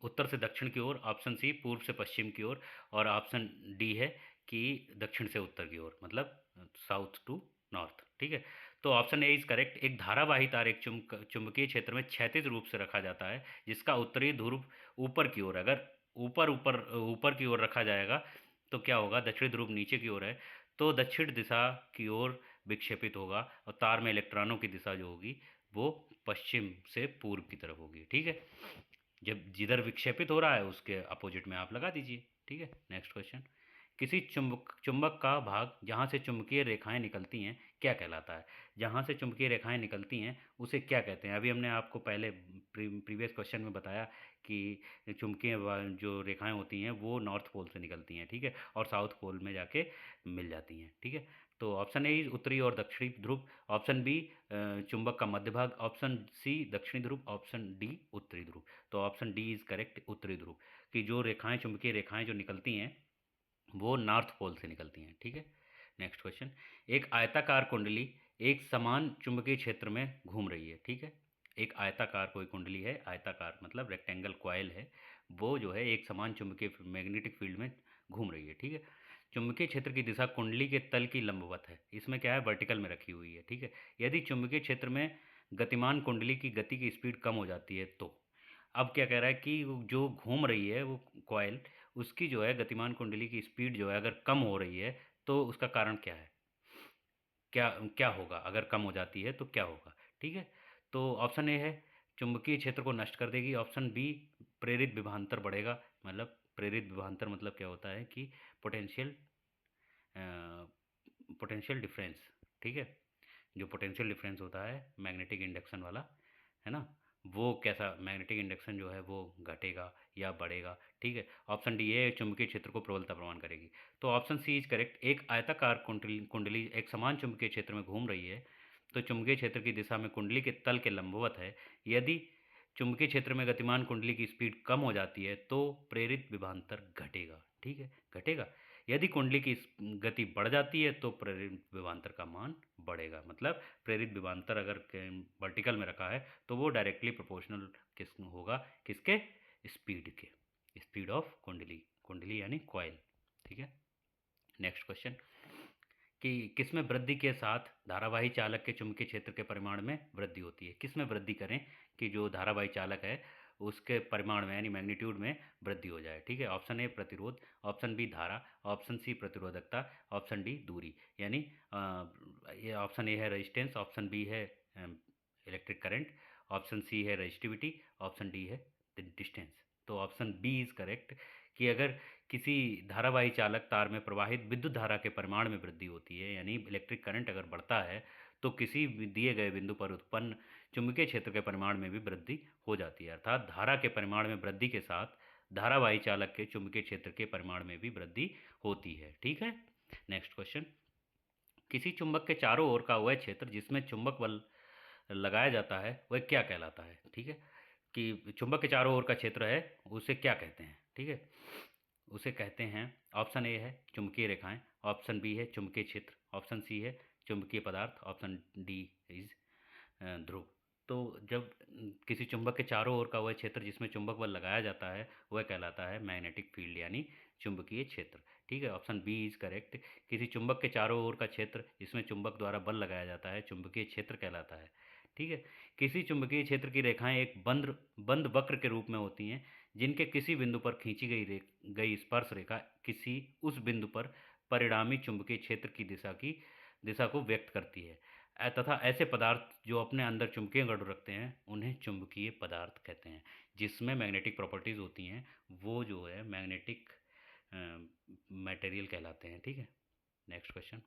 उत्तर से दक्षिण की ओर, ऑप्शन सी पूर्व से पश्चिम की ओर, और ऑप्शन डी है कि दक्षिण से उत्तर की ओर, मतलब साउथ टू नॉर्थ। ठीक है, तो ऑप्शन ए इज करेक्ट। एक धारावाही तार एक चुंबकीय क्षेत्र में क्षैतिज रूप से रखा जाता है जिसका उत्तरी ध्रुव ऊपर की ओर, अगर ऊपर ऊपर ऊपर की ओर रखा जाएगा तो क्या होगा, दक्षिणी ध्रुव नीचे की ओर है तो दक्षिण दिशा की ओर विक्षेपित होगा, और तार में इलेक्ट्रॉनों की दिशा जो होगी वो पश्चिम से पूर्व की तरफ होगी। ठीक है, जब जिधर विक्षेपित हो रहा है उसके अपोजिट में आप लगा दीजिए। ठीक है, नेक्स्ट क्वेश्चन। किसी चुंबक का भाग जहाँ से चुंबकीय रेखाएं निकलती हैं क्या कहलाता है? जहाँ से चुंबकीय रेखाएं निकलती हैं उसे क्या कहते हैं? अभी हमने आपको पहले प्रीवियस क्वेश्चन में बताया कि चुंबकीय जो रेखाएं होती हैं वो नॉर्थ पोल से निकलती हैं। ठीक है, और साउथ पोल में जाके मिल जाती हैं। ठीक है, तो ऑप्शन ए उत्तरी और दक्षिणी ध्रुव, ऑप्शन बी चुंबक का मध्य भाग, ऑप्शन सी दक्षिणी ध्रुव, ऑप्शन डी उत्तरी ध्रुव। तो ऑप्शन डी इज करेक्ट, उत्तरी ध्रुव की जो रेखाएं, चुंबकीय रेखाएं जो निकलती हैं वो नॉर्थ पोल से निकलती हैं। ठीक है, नेक्स्ट क्वेश्चन। एक आयताकार कुंडली एक समान चुंबकीय क्षेत्र में घूम रही है। ठीक है, एक आयताकार कोई कुंडली है, आयताकार मतलब रेक्टेंगल कॉइल है, वो जो है एक समान चुंबकीय मैग्नेटिक फील्ड में घूम रही है। ठीक है, चुंबकीय क्षेत्र की दिशा कुंडली के तल की लंबवत है, इसमें क्या है, वर्टिकल में रखी हुई है। ठीक है, यदि चुंबकीय क्षेत्र में गतिमान कुंडली की गति की स्पीड कम हो जाती है तो, अब क्या कह रहा है कि जो घूम रही है वो कॉइल, उसकी जो है गतिमान कुंडली की स्पीड जो है अगर कम हो रही है तो उसका कारण क्या है, क्या क्या होगा, अगर कम हो जाती है तो क्या होगा। ठीक है, तो ऑप्शन ए है चुंबकीय क्षेत्र को नष्ट कर देगी, ऑप्शन बी प्रेरित विभवांतर बढ़ेगा, मतलब प्रेरित विभवांतर मतलब क्या होता है कि पोटेंशियल पोटेंशियल डिफरेंस। ठीक है, जो पोटेंशियल डिफरेंस होता है मैग्नेटिक इंडक्शन वाला, है ना, वो कैसा मैग्नेटिक इंडक्शन जो है वो घटेगा या बढ़ेगा, ठीक है। ऑप्शन डी है चुंबकीय क्षेत्र को प्रबलता प्रदान करेगी। तो ऑप्शन सी इज करेक्ट। एक आयताकार कुंडली एक समान चुंबकीय क्षेत्र में घूम रही है, तो चुंबकीय क्षेत्र की दिशा में कुंडली के तल के लंबवत है। यदि चुंबकीय क्षेत्र में गतिमान कुंडली की स्पीड कम हो जाती है तो प्रेरित विभवांतर घटेगा, ठीक है, घटेगा। यदि कुंडली की गति बढ़ जाती है तो प्रेरित विभवांतर का मान बढ़ेगा। मतलब प्रेरित विभवांतर अगर वर्टिकल में रखा है तो वो डायरेक्टली प्रोपोर्शनल होगा किसके, स्पीड के, स्पीड ऑफ कुंडली, कुंडली यानी कॉइल, ठीक है। नेक्स्ट क्वेश्चन कि किसमें वृद्धि के साथ धारावाही चालक के चुंबकीय क्षेत्र के परिमाण में वृद्धि होती है। किसमें वृद्धि करें कि जो धारावाही चालक है उसके परिमाण में यानी मैग्नीट्यूड में वृद्धि हो जाए, ठीक है। ऑप्शन ए प्रतिरोध, ऑप्शन बी धारा, ऑप्शन सी प्रतिरोधकता, ऑप्शन डी दूरी। यानी ये ऑप्शन ए है रेजिस्टेंस, ऑप्शन बी है इलेक्ट्रिक करंट, ऑप्शन सी है रेजिस्टिविटी, ऑप्शन डी है डिस्टेंस। तो ऑप्शन बी इज करेक्ट कि अगर किसी धारावाही चालक तार में प्रवाहित विद्युत धारा के परिमाण में वृद्धि होती है, यानी इलेक्ट्रिक करंट अगर बढ़ता है तो किसी दिए गए बिंदु पर उत्पन्न चुंबकीय क्षेत्र के परिमाण में भी वृद्धि हो जाती है। अर्थात धारा के परिमाण में वृद्धि के साथ धारावाही चालक के चुंबकीय क्षेत्र के परिमाण में भी वृद्धि होती है, ठीक है। नेक्स्ट क्वेश्चन, किसी चुंबक के चारों ओर का वह क्षेत्र जिसमें चुंबक बल लगाया जाता है वह क्या कहलाता है, ठीक है। कि चुंबक के चारों ओर का क्षेत्र है उसे क्या कहते हैं, ठीक है। उसे कहते हैं, ऑप्शन ए है चुंबकीय रेखाएं, ऑप्शन बी है चुंबकीय क्षेत्र, ऑप्शन सी है चुंबकीय पदार्थ, ऑप्शन डी इज ध्रुव। तो जब किसी चुंबक के चारों ओर का वह क्षेत्र जिसमें चुंबक बल लगाया जाता है वह कहलाता है मैग्नेटिक फील्ड यानी चुंबकीय क्षेत्र, ठीक है। Option B is correct. किसी चुंबक के चारों ओर का क्षेत्र जिसमें चुंबक द्वारा बल लगाया जाता है चुंबकीय क्षेत्र कहलाता है, ठीक है। किसी चुंबकीय क्षेत्र की रेखाएं एक बंद वक्र के रूप में होती हैं जिनके किसी बिंदु पर खींची गई स्पर्श रेखा किसी उस बिंदु पर परिणामी चुंबकीय क्षेत्र की दिशा को व्यक्त करती है। तथा ऐसे पदार्थ जो अपने अंदर चुंबकीय गुण रखते हैं उन्हें चुंबकीय पदार्थ कहते हैं। जिसमें मैग्नेटिक प्रॉपर्टीज़ होती हैं वो जो है मैग्नेटिक मटेरियल कहलाते हैं, ठीक है। नेक्स्ट क्वेश्चन,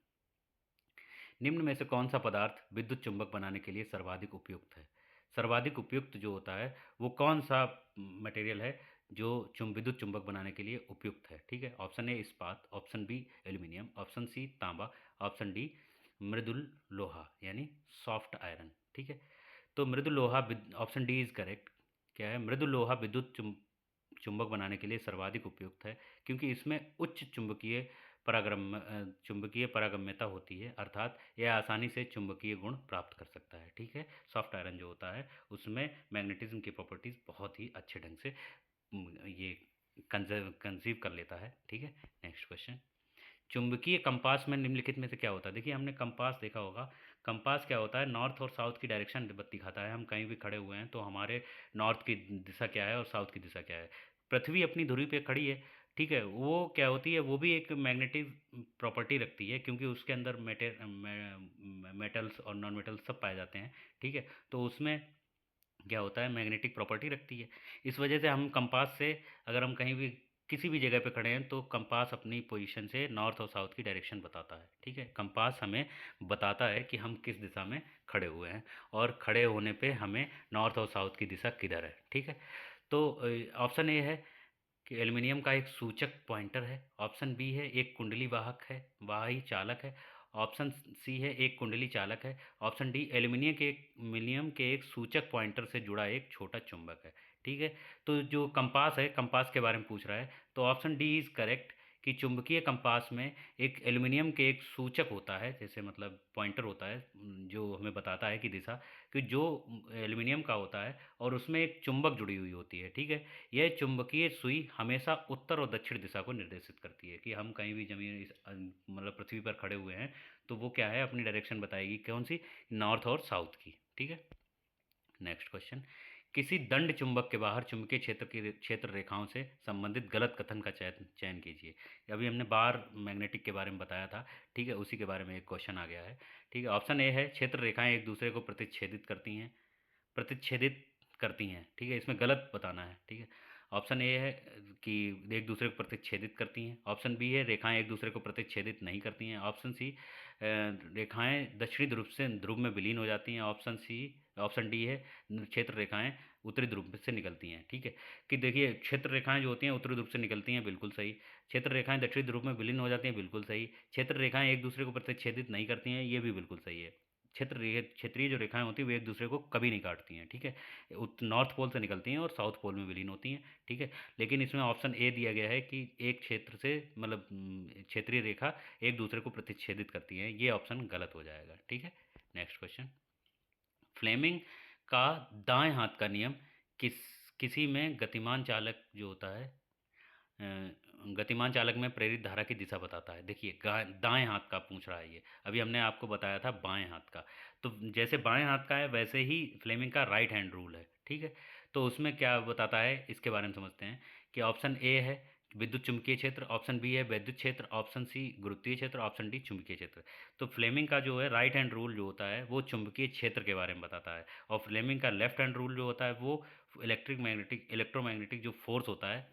निम्न में से कौन सा पदार्थ विद्युत चुंबक बनाने के लिए सर्वाधिक उपयुक्त है। सर्वाधिक उपयुक्त जो होता है वो कौन सा मटेरियल है जो विद्युत चुंबक बनाने के लिए उपयुक्त है, ठीक है। ऑप्शन ए इस्पात, option B aluminium, option C तांबा, ऑप्शन डी मृदुल लोहा यानी सॉफ्ट आयरन, ठीक है। तो मृदुल लोहा, ऑप्शन डी इज करेक्ट। क्या है, मृदुल लोहा विद्युत चुंबक बनाने के लिए सर्वाधिक उपयुक्त है क्योंकि इसमें उच्च चुंबकीय पारगम्यता होती है, अर्थात यह आसानी से चुंबकीय गुण प्राप्त कर सकता है, ठीक है। सॉफ्ट आयरन जो होता है उसमें मैग्नेटिज्म की प्रॉपर्टीज़ बहुत ही अच्छे ढंग से ये कंसीव कर लेता है, ठीक है। नेक्स्ट क्वेश्चन, चुंबकीय कंपास में निम्नलिखित में से क्या होता है। देखिए हमने कंपास देखा होगा, कंपास क्या होता है, नॉर्थ और साउथ की डायरेक्शन दिखाता है। हम कहीं भी खड़े हुए हैं तो हमारे नॉर्थ की दिशा क्या है और साउथ की दिशा क्या है। पृथ्वी अपनी धुरी पे खड़ी है, ठीक है, वो क्या होती है, वो भी एक मैग्नेटिक प्रॉपर्टी रखती है क्योंकि उसके अंदर मेटल्स और नॉन मेटल्स सब पाए जाते हैं, ठीक है। तो उसमें क्या होता है, मैग्नेटिक प्रॉपर्टी रखती है। इस वजह से हम कंपास से अगर हम कहीं भी किसी भी जगह पे खड़े हैं तो कंपास अपनी पोजीशन से नॉर्थ और साउथ की डायरेक्शन बताता है, ठीक है। कंपास हमें बताता है कि हम किस दिशा में खड़े हुए हैं और खड़े होने पे हमें नॉर्थ और साउथ की दिशा किधर है, ठीक है। तो ऑप्शन ए है कि एल्युमिनियम का एक सूचक पॉइंटर है, ऑप्शन बी है एक कुंडली वाहक है, वाही चालक है, ऑप्शन सी है एक कुंडली चालक है, ऑप्शन डी एल्युमिनियम के एक सूचक पॉइंटर से जुड़ा एक छोटा चुंबक है, ठीक है। तो जो कंपास है, कंपास के बारे में पूछ रहा है, तो ऑप्शन डी इज़ करेक्ट कि चुंबकीय कंपास में एक एल्युमिनियम के एक सूचक होता है, जैसे मतलब पॉइंटर होता है जो हमें बताता है कि दिशा, कि जो एल्युमिनियम का होता है और उसमें एक चुंबक जुड़ी हुई होती है, ठीक है। यह चुंबकीय सुई हमेशा उत्तर और दक्षिण दिशा को निर्देशित करती है कि हम कहीं भी जमीन मतलब पृथ्वी पर खड़े हुए हैं तो वो क्या है, अपनी डायरेक्शन बताएगी कौन सी, नॉर्थ और साउथ की, ठीक है। नेक्स्ट क्वेश्चन, किसी दंड चुंबक के बाहर चुंबकीय क्षेत्र रेखाओं से संबंधित गलत कथन का चयन कीजिए। अभी हमने बार मैग्नेटिक के बारे में बताया था, ठीक है, उसी के बारे में एक क्वेश्चन आ गया है, ठीक है। ऑप्शन ए है क्षेत्र रेखाएं एक दूसरे को प्रतिच्छेदित करती हैं, ठीक है, इसमें गलत बताना है, ठीक है। ऑप्शन ए है कि एक दूसरे को प्रतिच्छेदित करती हैं। ऑप्शन बी है रेखाएं एक दूसरे को प्रतिच्छेदित नहीं करती हैं। ऑप्शन सी रेखाएं दक्षिणी ध्रुव से ध्रुव में विलीन हो जाती हैं। ऑप्शन डी है क्षेत्र रेखाएं उत्तरी ध्रुव से निकलती हैं। ठीक है, कि देखिए क्षेत्र रेखाएं जो होती हैं उत्तरी ध्रुव से निकलती हैं, बिल्कुल सही। क्षेत्र रेखाएं दक्षिणी ध्रुव में विलीन हो जाती हैं, बिल्कुल सही। क्षेत्र रेखाएं एक दूसरे को प्रतिच्छेदित नहीं करती हैं, ये भी बिल्कुल सही है। क्षेत्रीय जो रेखाएं होती हैं वो एक दूसरे को कभी नहीं काटती हैं। ठीक है, नॉर्थ पोल से निकलती हैं और साउथ पोल में विलीन होती हैं। ठीक है, लेकिन इसमें ऑप्शन ए दिया गया है कि एक क्षेत्र से मतलब क्षेत्रीय रेखा एक दूसरे को प्रतिच्छेदित करती है, ये ऑप्शन गलत हो जाएगा। ठीक है, नेक्स्ट क्वेश्चन। फ्लेमिंग का दाएं हाथ का नियम किसी में गतिमान चालक जो होता है गतिमान चालक में प्रेरित धारा की दिशा बताता है। देखिए दाएं हाथ का पूछ रहा है ये, अभी हमने आपको बताया था बाएं हाथ का। तो जैसे बाएं हाथ का है वैसे ही फ्लेमिंग का राइट हैंड रूल है। ठीक है, तो उसमें क्या बताता है इसके बारे में समझते हैं। कि ऑप्शन ए है विद्युत चुंबकीय क्षेत्र, ऑप्शन बी है वैद्युत क्षेत्र, ऑप्शन सी गुरुत्वीय क्षेत्र, ऑप्शन डी चुंबकीय क्षेत्र। तो फ्लेमिंग का जो है राइट हैंड रूल जो होता है वो चुंबकीय क्षेत्र के बारे में बताता है, और फ्लेमिंग का लेफ्ट हैंड रूल जो होता है वो इलेक्ट्रोमैग्नेटिक जो फोर्स होता है,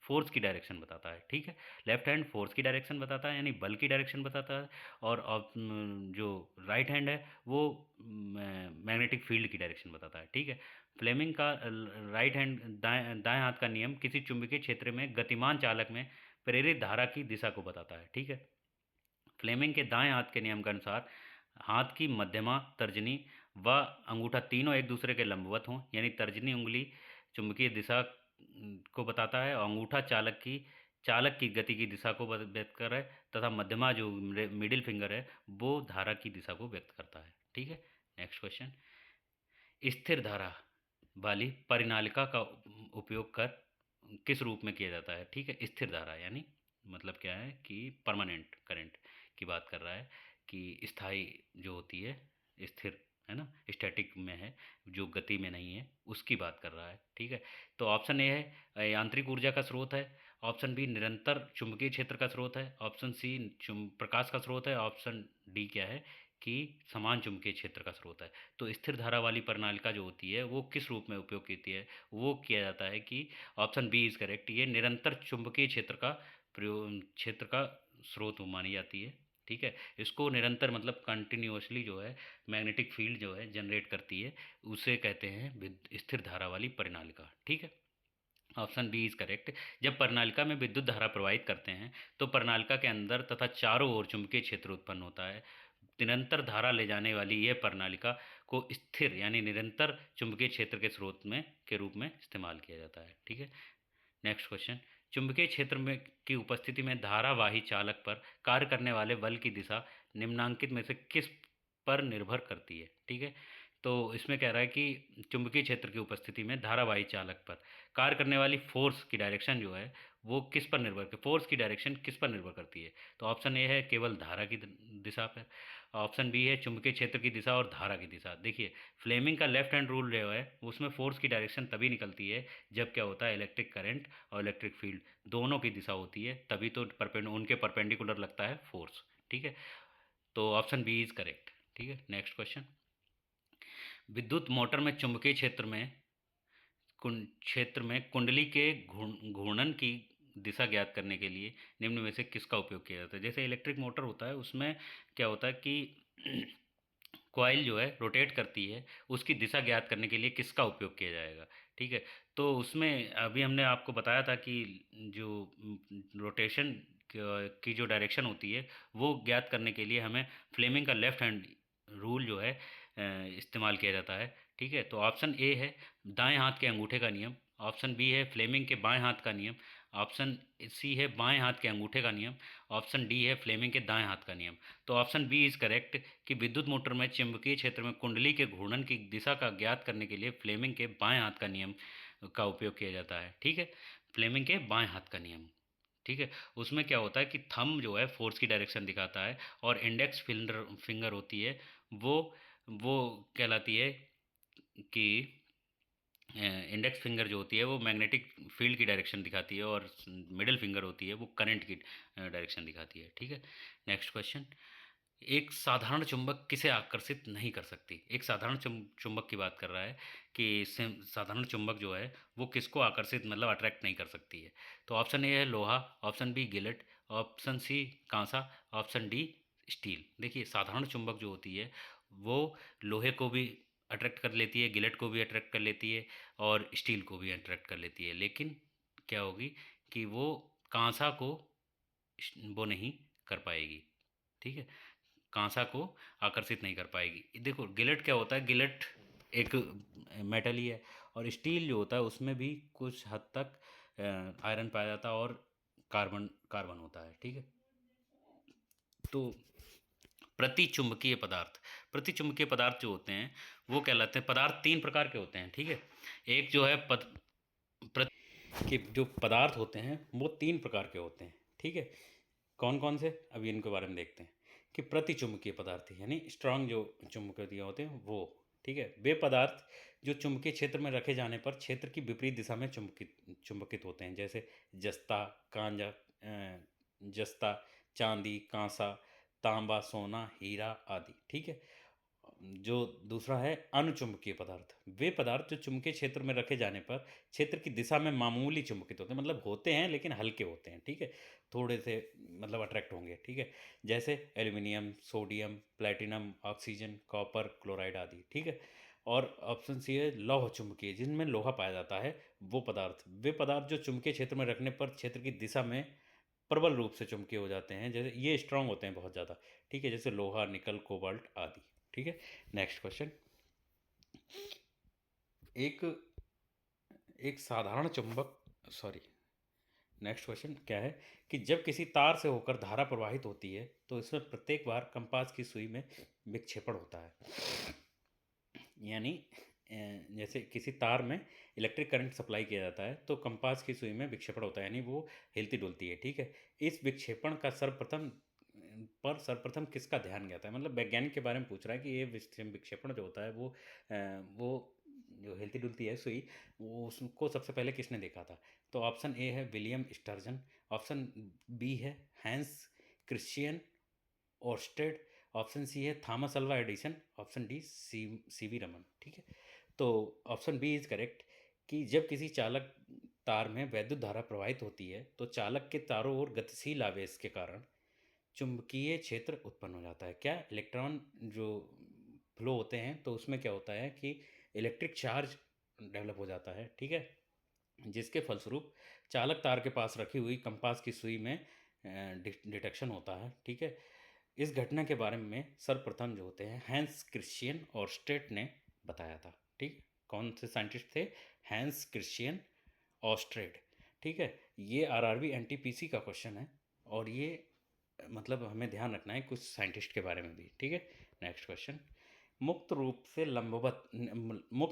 फोर्स की डायरेक्शन बताता है। ठीक है, लेफ्ट हैंड फोर्स की डायरेक्शन बताता है यानी बल की डायरेक्शन बताता है, और जो राइट हैंड है वो मैग्नेटिक फील्ड की डायरेक्शन बताता है। ठीक है, फ्लेमिंग का राइट हैंड दाएं दाएं हाथ का नियम किसी चुंबकीय क्षेत्र में गतिमान चालक में प्रेरित धारा की दिशा को बताता है। ठीक है, फ्लेमिंग के दाएं हाथ के नियम के अनुसार हाथ की मध्यमा, तर्जनी व अंगूठा तीनों एक दूसरे के लंबवत हों, यानी तर्जनी उंगली चुंबकीय दिशा को बताता है, और अंगूठा चालक की गति की दिशा को व्यक्त कर रहा है, तथा मध्यमा जो मिडिल फिंगर है वो धारा की दिशा को व्यक्त करता है। ठीक है, नेक्स्ट क्वेश्चन। स्थिर धारा वाली परिनालिका का उपयोग कर किस रूप में किया जाता है। ठीक है, स्थिर धारा यानी मतलब क्या है कि परमानेंट करंट की बात कर रहा है, कि स्थायी जो होती है, स्थिर है ना, स्टैटिक में है, जो गति में नहीं है उसकी बात कर रहा है। ठीक है, तो ऑप्शन ए है यांत्रिक ऊर्जा का स्रोत है, ऑप्शन बी निरंतर चुंबकीय क्षेत्र का स्रोत है, ऑप्शन सी प्रकाश का स्रोत है, ऑप्शन डी क्या है कि समान चुंबकीय क्षेत्र का स्रोत है। तो स्थिर धारा वाली प्रणालिका जो होती है वो किस रूप में उपयोग की है, वो किया जाता है कि ऑप्शन बी इज करेक्ट, ये निरंतर चुंबकीय क्षेत्र का स्रोत मानी जाती है। ठीक है, इसको निरंतर मतलब कंटिन्यूअसली जो है मैग्नेटिक फील्ड जो है जनरेट करती है, उसे कहते हैं स्थिर धारा वाली परिनालिका। ठीक है, ऑप्शन बी इज करेक्ट। जब प्रणालिका में विद्युत धारा प्रवाहित करते हैं तो प्रणालिका के अंदर तथा चारों ओर चुंबकीय क्षेत्र उत्पन्न होता है। निरंतर धारा ले जाने वाली यह प्रणालिका को स्थिर यानी निरंतर चुंबकीय क्षेत्र के स्रोत में के रूप में इस्तेमाल किया जाता है। ठीक है, नेक्स्ट क्वेश्चन। चुंबकीय क्षेत्र में की उपस्थिति में धारावाही चालक पर कार्य करने वाले बल की दिशा निम्नांकित में से किस पर निर्भर करती है। ठीक है, तो इसमें कह रहा है कि चुंबकीय क्षेत्र की उपस्थिति में धारावाही चालक पर कार्य करने वाली फोर्स की डायरेक्शन जो है वो किस पर निर्भर फोर्स की डायरेक्शन किस पर निर्भर करती है। तो ऑप्शन ए है केवल धारा की दिशा पर, ऑप्शन बी है चुंबकीय क्षेत्र की दिशा और धारा की दिशा। देखिए फ्लेमिंग का लेफ्ट हैंड रूल जो है उसमें फोर्स की डायरेक्शन तभी निकलती है जब क्या होता है इलेक्ट्रिक करंट और इलेक्ट्रिक फील्ड दोनों की दिशा होती है, तभी तो उनके परपेंडिकुलर लगता है फोर्स। ठीक है, तो ऑप्शन बी इज करेक्ट। ठीक है, नेक्स्ट क्वेश्चन। विद्युत मोटर में चुंबकीय क्षेत्र में कुंडली के घूर्णन की दिशा ज्ञात करने के लिए निम्न में से किसका उपयोग किया जाता है। जैसे इलेक्ट्रिक मोटर होता है उसमें क्या होता है कि कॉइल जो है रोटेट करती है, उसकी दिशा ज्ञात करने के लिए किसका उपयोग किया जाएगा। ठीक है, तो उसमें अभी हमने आपको बताया था कि जो रोटेशन की जो डायरेक्शन होती है वो ज्ञात करने के लिए हमें फ्लेमिंग का लेफ्ट हैंड रूल जो है इस्तेमाल किया जाता है। ठीक है, तो ऑप्शन ए है दाएं हाथ के अंगूठे का नियम, ऑप्शन बी है फ्लेमिंग के बाएं हाथ का नियम, ऑप्शन सी है बाएं हाथ के अंगूठे का नियम, ऑप्शन डी है फ्लेमिंग के दाएं हाथ का नियम। तो ऑप्शन बी इज करेक्ट कि विद्युत मोटर में चुंबकीय क्षेत्र में कुंडली के घूर्णन की दिशा का ज्ञात करने के लिए फ्लेमिंग के बाएं हाथ का नियम का उपयोग किया जाता है। ठीक है, फ्लेमिंग के बाएं हाथ का नियम। ठीक है, उसमें क्या होता है कि थंब जो है फोर्स की डायरेक्शन दिखाता है, और इंडेक्स फिंगर होती है वो कहलाती है कि इंडेक्स फिंगर जो होती है वो मैग्नेटिक फील्ड की डायरेक्शन दिखाती है, और मिडिल फिंगर होती है वो करंट की डायरेक्शन दिखाती है। ठीक है, नेक्स्ट क्वेश्चन। एक साधारण चुंबक किसे आकर्षित नहीं कर सकती। एक साधारण चुंबक की बात कर रहा है कि साधारण चुंबक जो है वो किसको आकर्षित मतलब अट्रैक्ट नहीं कर सकती है। तो ऑप्शन ए है लोहा, ऑप्शन बी गिलेट, ऑप्शन सी कांसा, ऑप्शन डी स्टील। देखिए साधारण चुंबक जो होती है वो लोहे को भी अट्रैक्ट कर लेती है, गिलेट को भी अट्रैक्ट कर लेती है और स्टील को भी अट्रैक्ट कर लेती है, लेकिन क्या होगी कि वो कांसा को वो नहीं कर पाएगी। ठीक है, कांसा को आकर्षित नहीं कर पाएगी। देखो गिलेट क्या होता है, गिलेट एक मेटल ही है, और स्टील जो होता है उसमें भी कुछ हद तक आयरन पाया जाता है और कार्बन कार्बन होता है। ठीक है, तो प्रतिचुंबकीय पदार्थ जो होते हैं वो कहलाते हैं, पदार्थ तीन प्रकार के होते हैं। ठीक है, एक जो है प्रति के जो पदार्थ होते हैं वो तीन प्रकार के होते हैं। ठीक है, कौन कौन से, अभी इनके बारे में देखते हैं। कि प्रतिचुंबकीय पदार्थ यानी स्ट्रांग जो चुंबकीय होते हैं वो। ठीक है, वे पदार्थ जो चुंबकीय क्षेत्र में रखे जाने पर क्षेत्र की विपरीत दिशा में चुंबकित होते हैं, जैसे जस्ता, जस्ता, चांदी, कांसा, तांबा, सोना, हीरा आदि। ठीक है, जो दूसरा है अनुचुंबकीय पदार्थ, वे पदार्थ जो चुंबकीय क्षेत्र में रखे जाने पर क्षेत्र की दिशा में मामूली चुंबकित होते हैं, मतलब होते हैं लेकिन हल्के होते हैं। ठीक है, थोड़े से मतलब अट्रैक्ट होंगे। ठीक है, जैसे aluminium, sodium, platinum, oxygen, copper, chloride आदि। ठीक है, और ऑप्शन सी है लौह चुंबकीय, जिनमें लोहा पाया जाता है वो पदार्थ, वे पदार्थ जो चुंबकीय क्षेत्र में रखने पर क्षेत्र की दिशा में प्रबल रूप से चुंबकीय हो जाते हैं, जैसे ये स्ट्रांग होते हैं बहुत ज़्यादा। ठीक है, जैसे लोहा, निकल, कोबाल्ट आदि। ठीक है, नेक्स्ट क्वेश्चन। एक एक साधारण चुंबक, सॉरी, नेक्स्ट क्वेश्चन क्या है कि जब किसी तार से होकर धारा प्रवाहित होती है तो इसमें प्रत्येक बार कंपास की सुई में विक्षेपण होता है। यानी जैसे किसी तार में इलेक्ट्रिक करंट सप्लाई किया जाता है तो कंपास की सुई में विक्षेपण होता है, यानी वो हिलती डुलती है। ठीक है, इस विक्षेपण का सर्वप्रथम किसका ध्यान गया था, मतलब वैज्ञानिक के बारे में पूछ रहा है कि ये विक्षेपण जो होता है वो जो हिलती डुलती है सुई, वो उसको सबसे पहले किसने देखा था। तो ऑप्शन ए है विलियम स्टर्जन, ऑप्शन बी है Hans Christian Oersted, option C है Thomas Alva Edison, option D C V Raman. ठीक है, तो ऑप्शन बी इज करेक्ट कि जब किसी चालक तार में वैद्युत धारा प्रवाहित होती है तो चालक के तारों ओर गतिशील आवेश के कारण चुंबकीय क्षेत्र उत्पन्न हो जाता है। क्या इलेक्ट्रॉन जो फ्लो होते हैं तो उसमें क्या होता है कि इलेक्ट्रिक चार्ज डेवलप हो जाता है। ठीक है, जिसके फलस्वरूप चालक तार के पास रखी हुई कंपास की सुई में डिटेक्शन होता है। ठीक है, इस घटना के बारे में सर्वप्रथम जो होते हैं हैंस क्रिश्चियन और स्टेट ने बताया था। ठीक, कौन से साइंटिस्ट थे, हैंस क्रिश्चियन ऑस्ट्रेड। ठीक है, ये आरआरबी एनटीपीसी का क्वेश्चन है, और ये मतलब हमें ध्यान रखना है कुछ साइंटिस्ट के बारे में भी। ठीक है, नेक्स्ट क्वेश्चन। मुक्त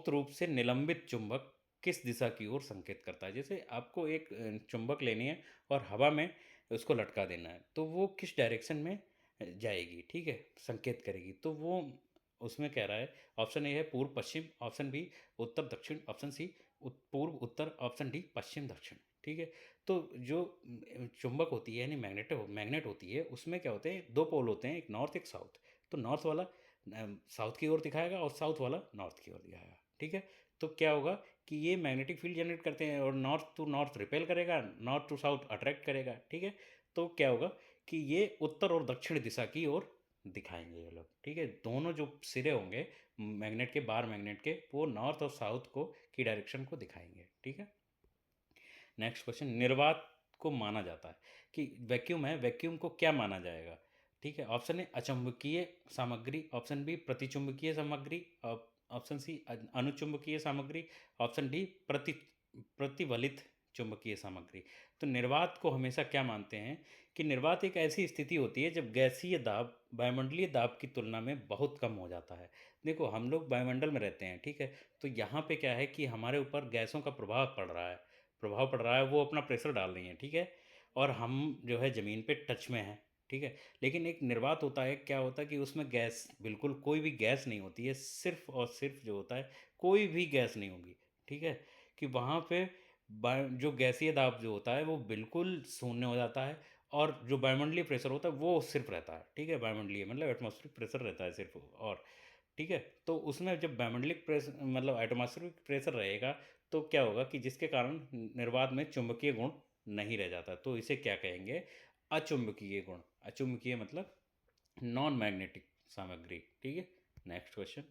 रूप से निलंबित चुंबक किस दिशा की ओर संकेत करता है। जैसे आपको एक चुंबक लेनी है और हवा में उसको लटका देना है तो वो किस डायरेक्शन में जाएगी। ठीक है, संकेत करेगी, तो वो उसमें कह रहा है ऑप्शन ए है पूर्व पश्चिम, ऑप्शन बी उत्तर दक्षिण, ऑप्शन सी पूर्व उत्तर, ऑप्शन डी पश्चिम दक्षिण। ठीक है, तो जो चुंबक होती है यानी मैग्नेट होती है उसमें क्या होते हैं, दो पोल होते हैं, एक नॉर्थ एक साउथ। तो नॉर्थ वाला साउथ की ओर दिखाएगा और साउथ वाला नॉर्थ की ओर दिखाएगा। ठीक है, तो क्या होगा कि ये मैग्नेटिक फील्ड जनरेट करते हैं और नॉर्थ टू नॉर्थ रिपेल करेगा, नॉर्थ टू साउथ अट्रैक्ट करेगा। ठीक है, तो क्या होगा कि ये उत्तर और दक्षिण दिशा की ओर दिखाएंगे ये लोग। ठीक है, दोनों जो सिरे होंगे मैग्नेट के, बार मैग्नेट के, वो नॉर्थ और साउथ को की डायरेक्शन को दिखाएंगे। ठीक है, नेक्स्ट क्वेश्चन। निर्वात को माना जाता है कि वैक्यूम है, वैक्यूम को क्या माना जाएगा। ठीक है, ऑप्शन ए अचुंबकीय सामग्री, ऑप्शन बी प्रतिचुंबकीय सामग्री, ऑप्शन सी अनुचुंबकीय सामग्री, ऑप्शन डी प्रतिवलित चुंबकीय सामग्री। तो निर्वात को हमेशा क्या मानते हैं कि निर्वात एक ऐसी स्थिति होती है जब गैसीय दाब वायुमंडलीय दाब की तुलना में बहुत कम हो जाता है। देखो हम लोग वायुमंडल में रहते हैं, ठीक है, तो यहाँ पे क्या है कि हमारे ऊपर गैसों का प्रभाव पड़ रहा है, वो अपना प्रेशर डाल रही हैं। ठीक है, और हम जो है ज़मीन पे टच में हैं। ठीक है, लेकिन एक निर्वात होता है, क्या होता है कि उसमें गैस, बिल्कुल कोई भी गैस नहीं होती है, सिर्फ और सिर्फ जो होता है कोई भी गैस नहीं होगी। ठीक है, कि वहाँ पे जो गैसीय दाब जो होता है वो बिल्कुल शून्य हो जाता है, और जो वायुमंडलीय प्रेशर होता है वो सिर्फ रहता है, ठीक है, वायुमंडलीय मतलब एटमॉस्फेरिक प्रेशर रहता है सिर्फ, और ठीक है। तो उसमें जब वायुमंडलिक प्रेशर मतलब एटमॉस्फेरिक प्रेशर रहेगा तो क्या होगा कि जिसके कारण निर्वात में चुंबकीय गुण नहीं रह जाता, तो इसे क्या कहेंगे, अचुंबकीय गुण। अचुंबकीय मतलब नॉन मैग्नेटिक सामग्री, ठीक है। नेक्स्ट क्वेश्चन,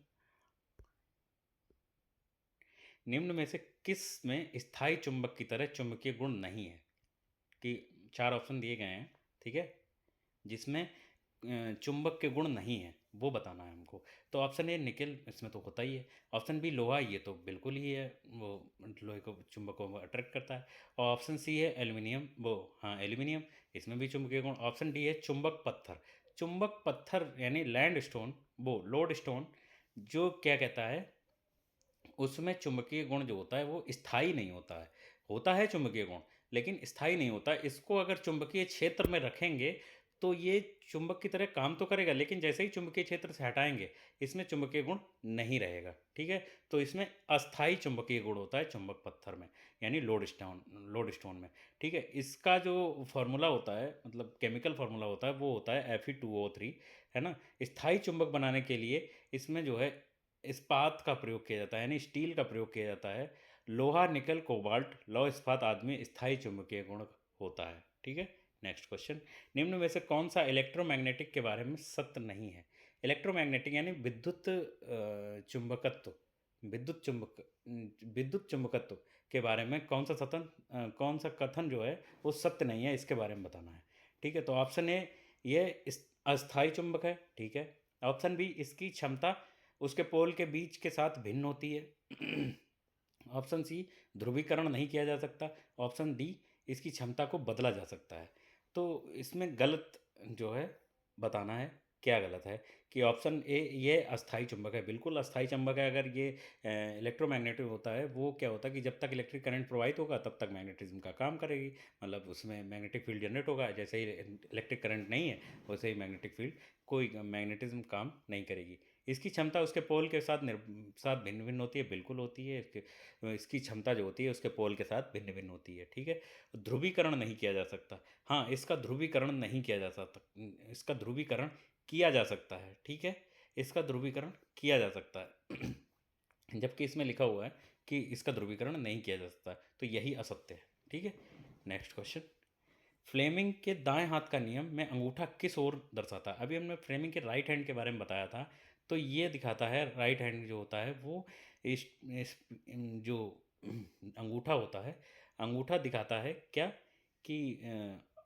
निम्न में से किस में स्थायी चुंबक की तरह चुंबकीय गुण नहीं है, कि 4 ऑप्शन दिए गए हैं, ठीक है, जिसमें चुंबक के गुण नहीं है वो बताना है हमको। तो ऑप्शन ए निकेल, इसमें तो होता ही है। ऑप्शन बी लोहा, ये तो बिल्कुल ही है, वो लोहे को चुंबक को अट्रैक्ट करता है। और ऑप्शन सी है एल्युमिनियम, वो हाँ एल्युमिनियम, इसमें भी चुंबकीय गुण। ऑप्शन डी है चुंबक पत्थर। चुंबक पत्थर यानी लैंड स्टोन, वो लोड स्टोन, जो क्या कहता है, उसमें चुंबकीय गुण जो होता है वो स्थायी नहीं होता है। होता है चुंबकीय गुण, लेकिन स्थायी नहीं होता। इसको अगर चुंबकीय क्षेत्र में रखेंगे तो ये चुंबक की तरह काम तो करेगा, लेकिन जैसे ही चुंबकीय क्षेत्र से हटाएंगे इसमें चुंबकीय गुण नहीं रहेगा, ठीक है। तो इसमें अस्थायी चुंबकीय गुण होता है चुंबक पत्थर में, यानी लोड स्टोन में, ठीक है। इसका जो फार्मूला होता है, मतलब केमिकल फार्मूला होता है, वो होता है Fe2O3, है ना। स्थायी चुंबक बनाने के लिए इसमें जो है इस्पात का प्रयोग किया जाता है, यानी स्टील का प्रयोग किया जाता है। लोहा, निकल, कोबाल्ट, लौह इस्पात आदि में स्थायी चुंबकीय गुण होता है, ठीक है। नेक्स्ट क्वेश्चन, निम्न में से कौन सा इलेक्ट्रोमैग्नेटिक के बारे में सत्य नहीं है। इलेक्ट्रोमैग्नेटिक यानी चुंबकत्व, विद्युत चुंबक विद्युत चुंबकत्व के बारे में कौन सा कथन जो है वो सत्य नहीं है, इसके बारे में बताना है, ठीक है। तो ऑप्शन ए, ये अस्थायी चुंबक है, ठीक है। ऑप्शन बी, इसकी क्षमता उसके पोल के बीच के साथ भिन्न होती है। ऑप्शन सी, ध्रुवीकरण नहीं किया जा सकता। ऑप्शन डी, इसकी क्षमता को बदला जा सकता है। तो इसमें गलत जो है बताना है, क्या गलत है, कि ऑप्शन ए ये अस्थायी चुंबक है, बिल्कुल अस्थायी चुंबक है। अगर ये इलेक्ट्रोमैग्नेटिक होता है, वो क्या होता है कि जब तक इलेक्ट्रिक करंट प्रवाहित होगा तब तक मैग्नेटिज्म का काम करेगी, मतलब उसमें मैग्नेटिक फील्ड जनरेट होगा। जैसे ही इलेक्ट्रिक करंट नहीं है वैसे ही मैग्नेटिक फील्ड, कोई मैग्नेटिज्म काम नहीं करेगी। इसकी क्षमता उसके पोल के साथ भिन्न भिन्न होती है, बिल्कुल होती है। इसकी क्षमता जो होती है उसके पोल के साथ भिन्न भिन्न होती है, ठीक है। ध्रुवीकरण नहीं किया जा सकता, हाँ इसका ध्रुवीकरण नहीं किया जा सकता, इसका ध्रुवीकरण किया जा सकता है, ठीक है, इसका ध्रुवीकरण किया जा सकता है। जबकि इसमें लिखा हुआ है कि इसका ध्रुवीकरण नहीं किया जा सकता, तो यही असत्य है, ठीक है। नेक्स्ट क्वेश्चन, फ्लेमिंग के दाएं हाथ का नियम में अंगूठा किस ओर दर्शाता है। अभी हमने फ्लेमिंग के राइट हैंड के बारे में बताया था, तो ये दिखाता है, राइट हैंड जो होता है वो इस जो अंगूठा होता है, अंगूठा दिखाता है क्या, कि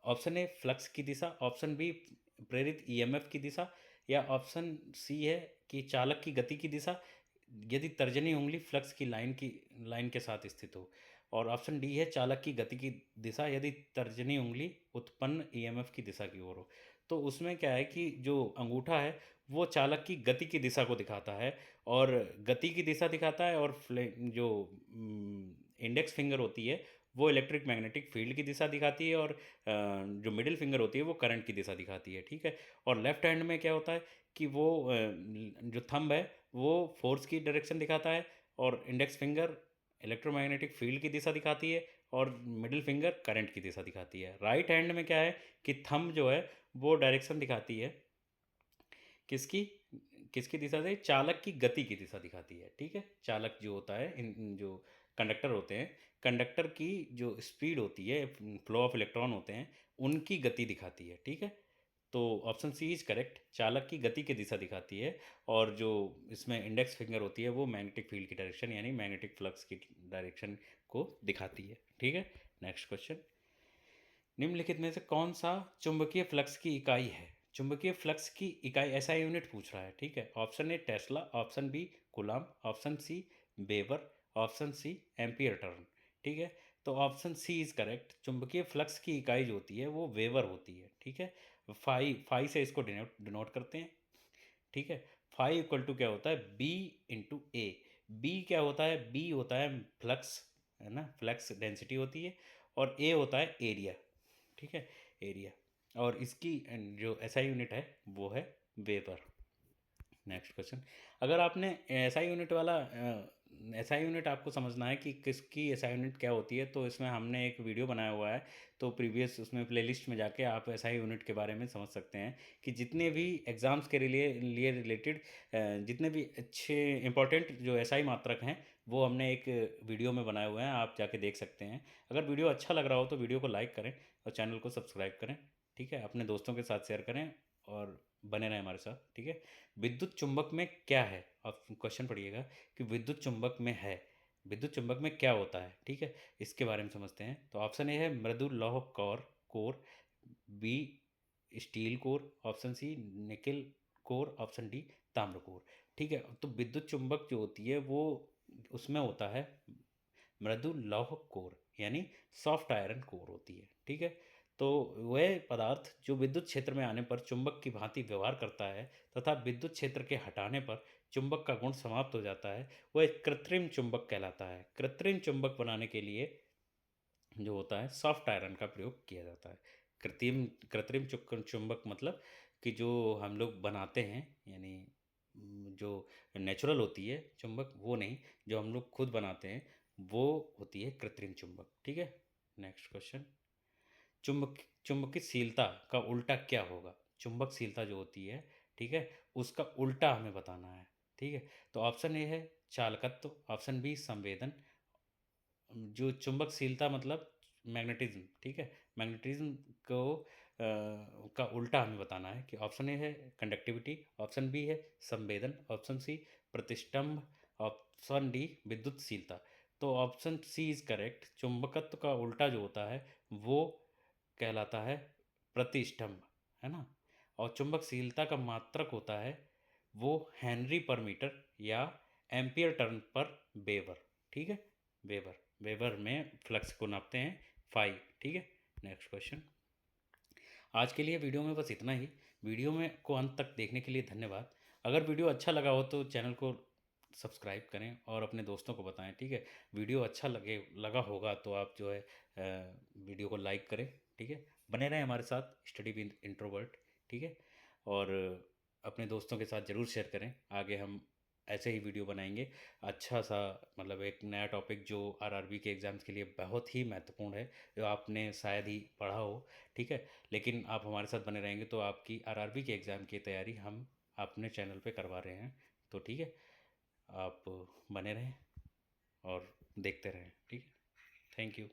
ऑप्शन ए फ्लक्स की दिशा, ऑप्शन बी प्रेरित ईएमएफ की दिशा, या ऑप्शन सी है कि चालक की गति की दिशा, यदि तर्जनी उंगली फ्लक्स की लाइन के साथ स्थित हो। और ऑप्शन डी है चालक की गति की दिशा, यदि तर्जनी उंगली उत्पन्न ईएमएफ की दिशा की ओर हो। तो उसमें क्या है कि जो अंगूठा है वो चालक की गति की दिशा को दिखाता है, और गति की दिशा दिखाता है, और जो इंडेक्स फिंगर होती है वो इलेक्ट्रिक मैग्नेटिक फील्ड की दिशा दिखाती है, और जो मिडिल फिंगर होती है वो करंट की दिशा दिखाती है, ठीक है। और लेफ्ट हैंड में क्या होता है कि वो जो थंब है वो फोर्स की डायरेक्शन दिखाता है, और इंडेक्स फिंगर इलेक्ट्रोमैग्नेटिक फील्ड की दिशा दिखाती है, और मिडिल फिंगर करंट की दिशा दिखाती है। राइट हैंड में क्या है कि थंब जो है वो डायरेक्शन दिखाती है, किसकी किसकी दिशा से, चालक की गति की दिशा दिखाती है, ठीक है। चालक जो होता है, इन जो कंडक्टर होते हैं, कंडक्टर की जो स्पीड होती है, फ्लो ऑफ इलेक्ट्रॉन होते हैं, उनकी गति दिखाती है, ठीक है। तो ऑप्शन सी इज करेक्ट, चालक की गति की दिशा दिखाती है, और जो इसमें इंडेक्स फिंगर होती है वो मैग्नेटिक फील्ड की डायरेक्शन यानी मैग्नेटिक फ्लक्स की डायरेक्शन को दिखाती है, ठीक है। नेक्स्ट क्वेश्चन, निम्नलिखित में से कौन सा चुंबकीय फ्लक्स की इकाई है। चुंबकीय फ्लक्स की इकाई ऐसा यूनिट पूछ रहा है, ठीक है। Option A tesla, option B coulomb, option C weber, option C ampere turn, ठीक है। तो ऑप्शन सी इज करेक्ट, चुंबकीय फ्लक्स की इकाई जो होती है वो वेबर होती है, ठीक है। फाई से इसको डिनोट करते हैं, ठीक है। फाई इक्वल टू क्या होता है, बी इंटू ए। बी क्या होता है, बी होता है फ्लक्स, है ना, फ्लक्स डेंसिटी होती है, और ए होता है एरिया, ठीक है, एरिया। और इसकी जो एसआई यूनिट है वो है वेबर। नेक्स्ट क्वेश्चन, अगर आपने एसआई यूनिट वाला एसआई यूनिट आपको समझना है कि किसकी एसआई यूनिट क्या होती है, तो इसमें हमने एक वीडियो बनाया हुआ है, तो प्रीवियस उसमें प्लेलिस्ट में जाके आप एसआई यूनिट के बारे में समझ सकते हैं कि जितने भी एग्ज़ाम्स के लिए रिलेटेड जितने भी अच्छे इंपॉर्टेंट जो एसआई मात्रक हैं वो हमने एक वीडियो में बनाए हुए हैं, आप जाके देख सकते हैं। अगर वीडियो अच्छा लग रहा हो तो वीडियो को लाइक करें और चैनल को सब्सक्राइब करें, ठीक है। अपने दोस्तों के साथ शेयर करें और बने रहें हमारे साथ, ठीक है। विद्युत चुंबक में क्या है, आप क्वेश्चन पढ़िएगा कि विद्युत चुंबक में है, विद्युत चुंबक में क्या होता है, ठीक है। इसके बारे में समझते हैं। तो ऑप्शन ए है मृदु लौह core, B steel core, option C nickel core, option D ताम्र कोर, ठीक है। तो विद्युत चुंबक जो होती है वो उसमें होता है मृदु लौह कोर, यानी सॉफ्ट आयरन कोर होती है, ठीक है। तो वह पदार्थ जो विद्युत क्षेत्र में आने पर चुंबक की भांति व्यवहार करता है तथा विद्युत क्षेत्र के हटाने पर चुंबक का गुण समाप्त हो जाता है, वह एक कृत्रिम चुंबक कहलाता है। कृत्रिम चुंबक बनाने के लिए जो होता है सॉफ्ट आयरन का प्रयोग किया जाता है। कृत्रिम कृत्रिम चुंबक मतलब कि जो हम लोग बनाते हैं, यानी जो नेचुरल होती है चुंबक वो नहीं, जो हम लोग खुद बनाते हैं वो होती है कृत्रिम चुंबक, ठीक है। नेक्स्ट क्वेश्चन, चुंबकीयशीलता का उल्टा क्या होगा? चुंबकशीलता जो होती है, ठीक है, उसका उल्टा हमें बताना है, ठीक है। तो ऑप्शन ए है चालकत्व, ऑप्शन बी संवेदन, जो चुंबकशीलता मतलब मैग्नेटिज्म, ठीक है। मैग्नेटिज्म को का उल्टा हमें बताना है कि ऑप्शन ए है कंडक्टिविटी, ऑप्शन बी है संवेदन, ऑप्शन सी प्रतिष्ठम्भ, ऑप्शन डी विद्युतशीलता। तो ऑप्शन सी इज करेक्ट। चुंबकत्व का उल्टा जो होता है वो कहलाता है प्रतिष्ठम्भ, है ना। और चुंबकशीलता का मात्रक होता है वो हेनरी पर मीटर या एम्पियर टर्न पर वेबर, ठीक है। वेबर, वेबर में फ्लक्स को नापते हैं फाई, ठीक है। नेक्स्ट क्वेश्चन, आज के लिए वीडियो में बस इतना ही। वीडियो में को अंत तक देखने के लिए धन्यवाद। अगर वीडियो अच्छा लगा हो तो चैनल को सब्सक्राइब करें और अपने दोस्तों को बताएं, ठीक है। वीडियो अच्छा लगा होगा तो आप जो है वीडियो को लाइक करें, ठीक है। बने रहें हमारे साथ स्टडी विद इंट्रोवर्ट, ठीक है। और अपने दोस्तों के साथ ज़रूर शेयर करें। आगे हम ऐसे ही वीडियो बनाएंगे, अच्छा सा, मतलब एक नया टॉपिक जो आरआरबी के एग्ज़ाम्स के लिए बहुत ही महत्वपूर्ण है, जो आपने शायद ही पढ़ा हो, ठीक है। लेकिन आप हमारे साथ बने रहेंगे तो आपकी आरआरबी के एग्ज़ाम की तैयारी हम अपने चैनल पे करवा रहे हैं, तो ठीक है। आप बने रहें और देखते रहें, ठीक है। Thank you.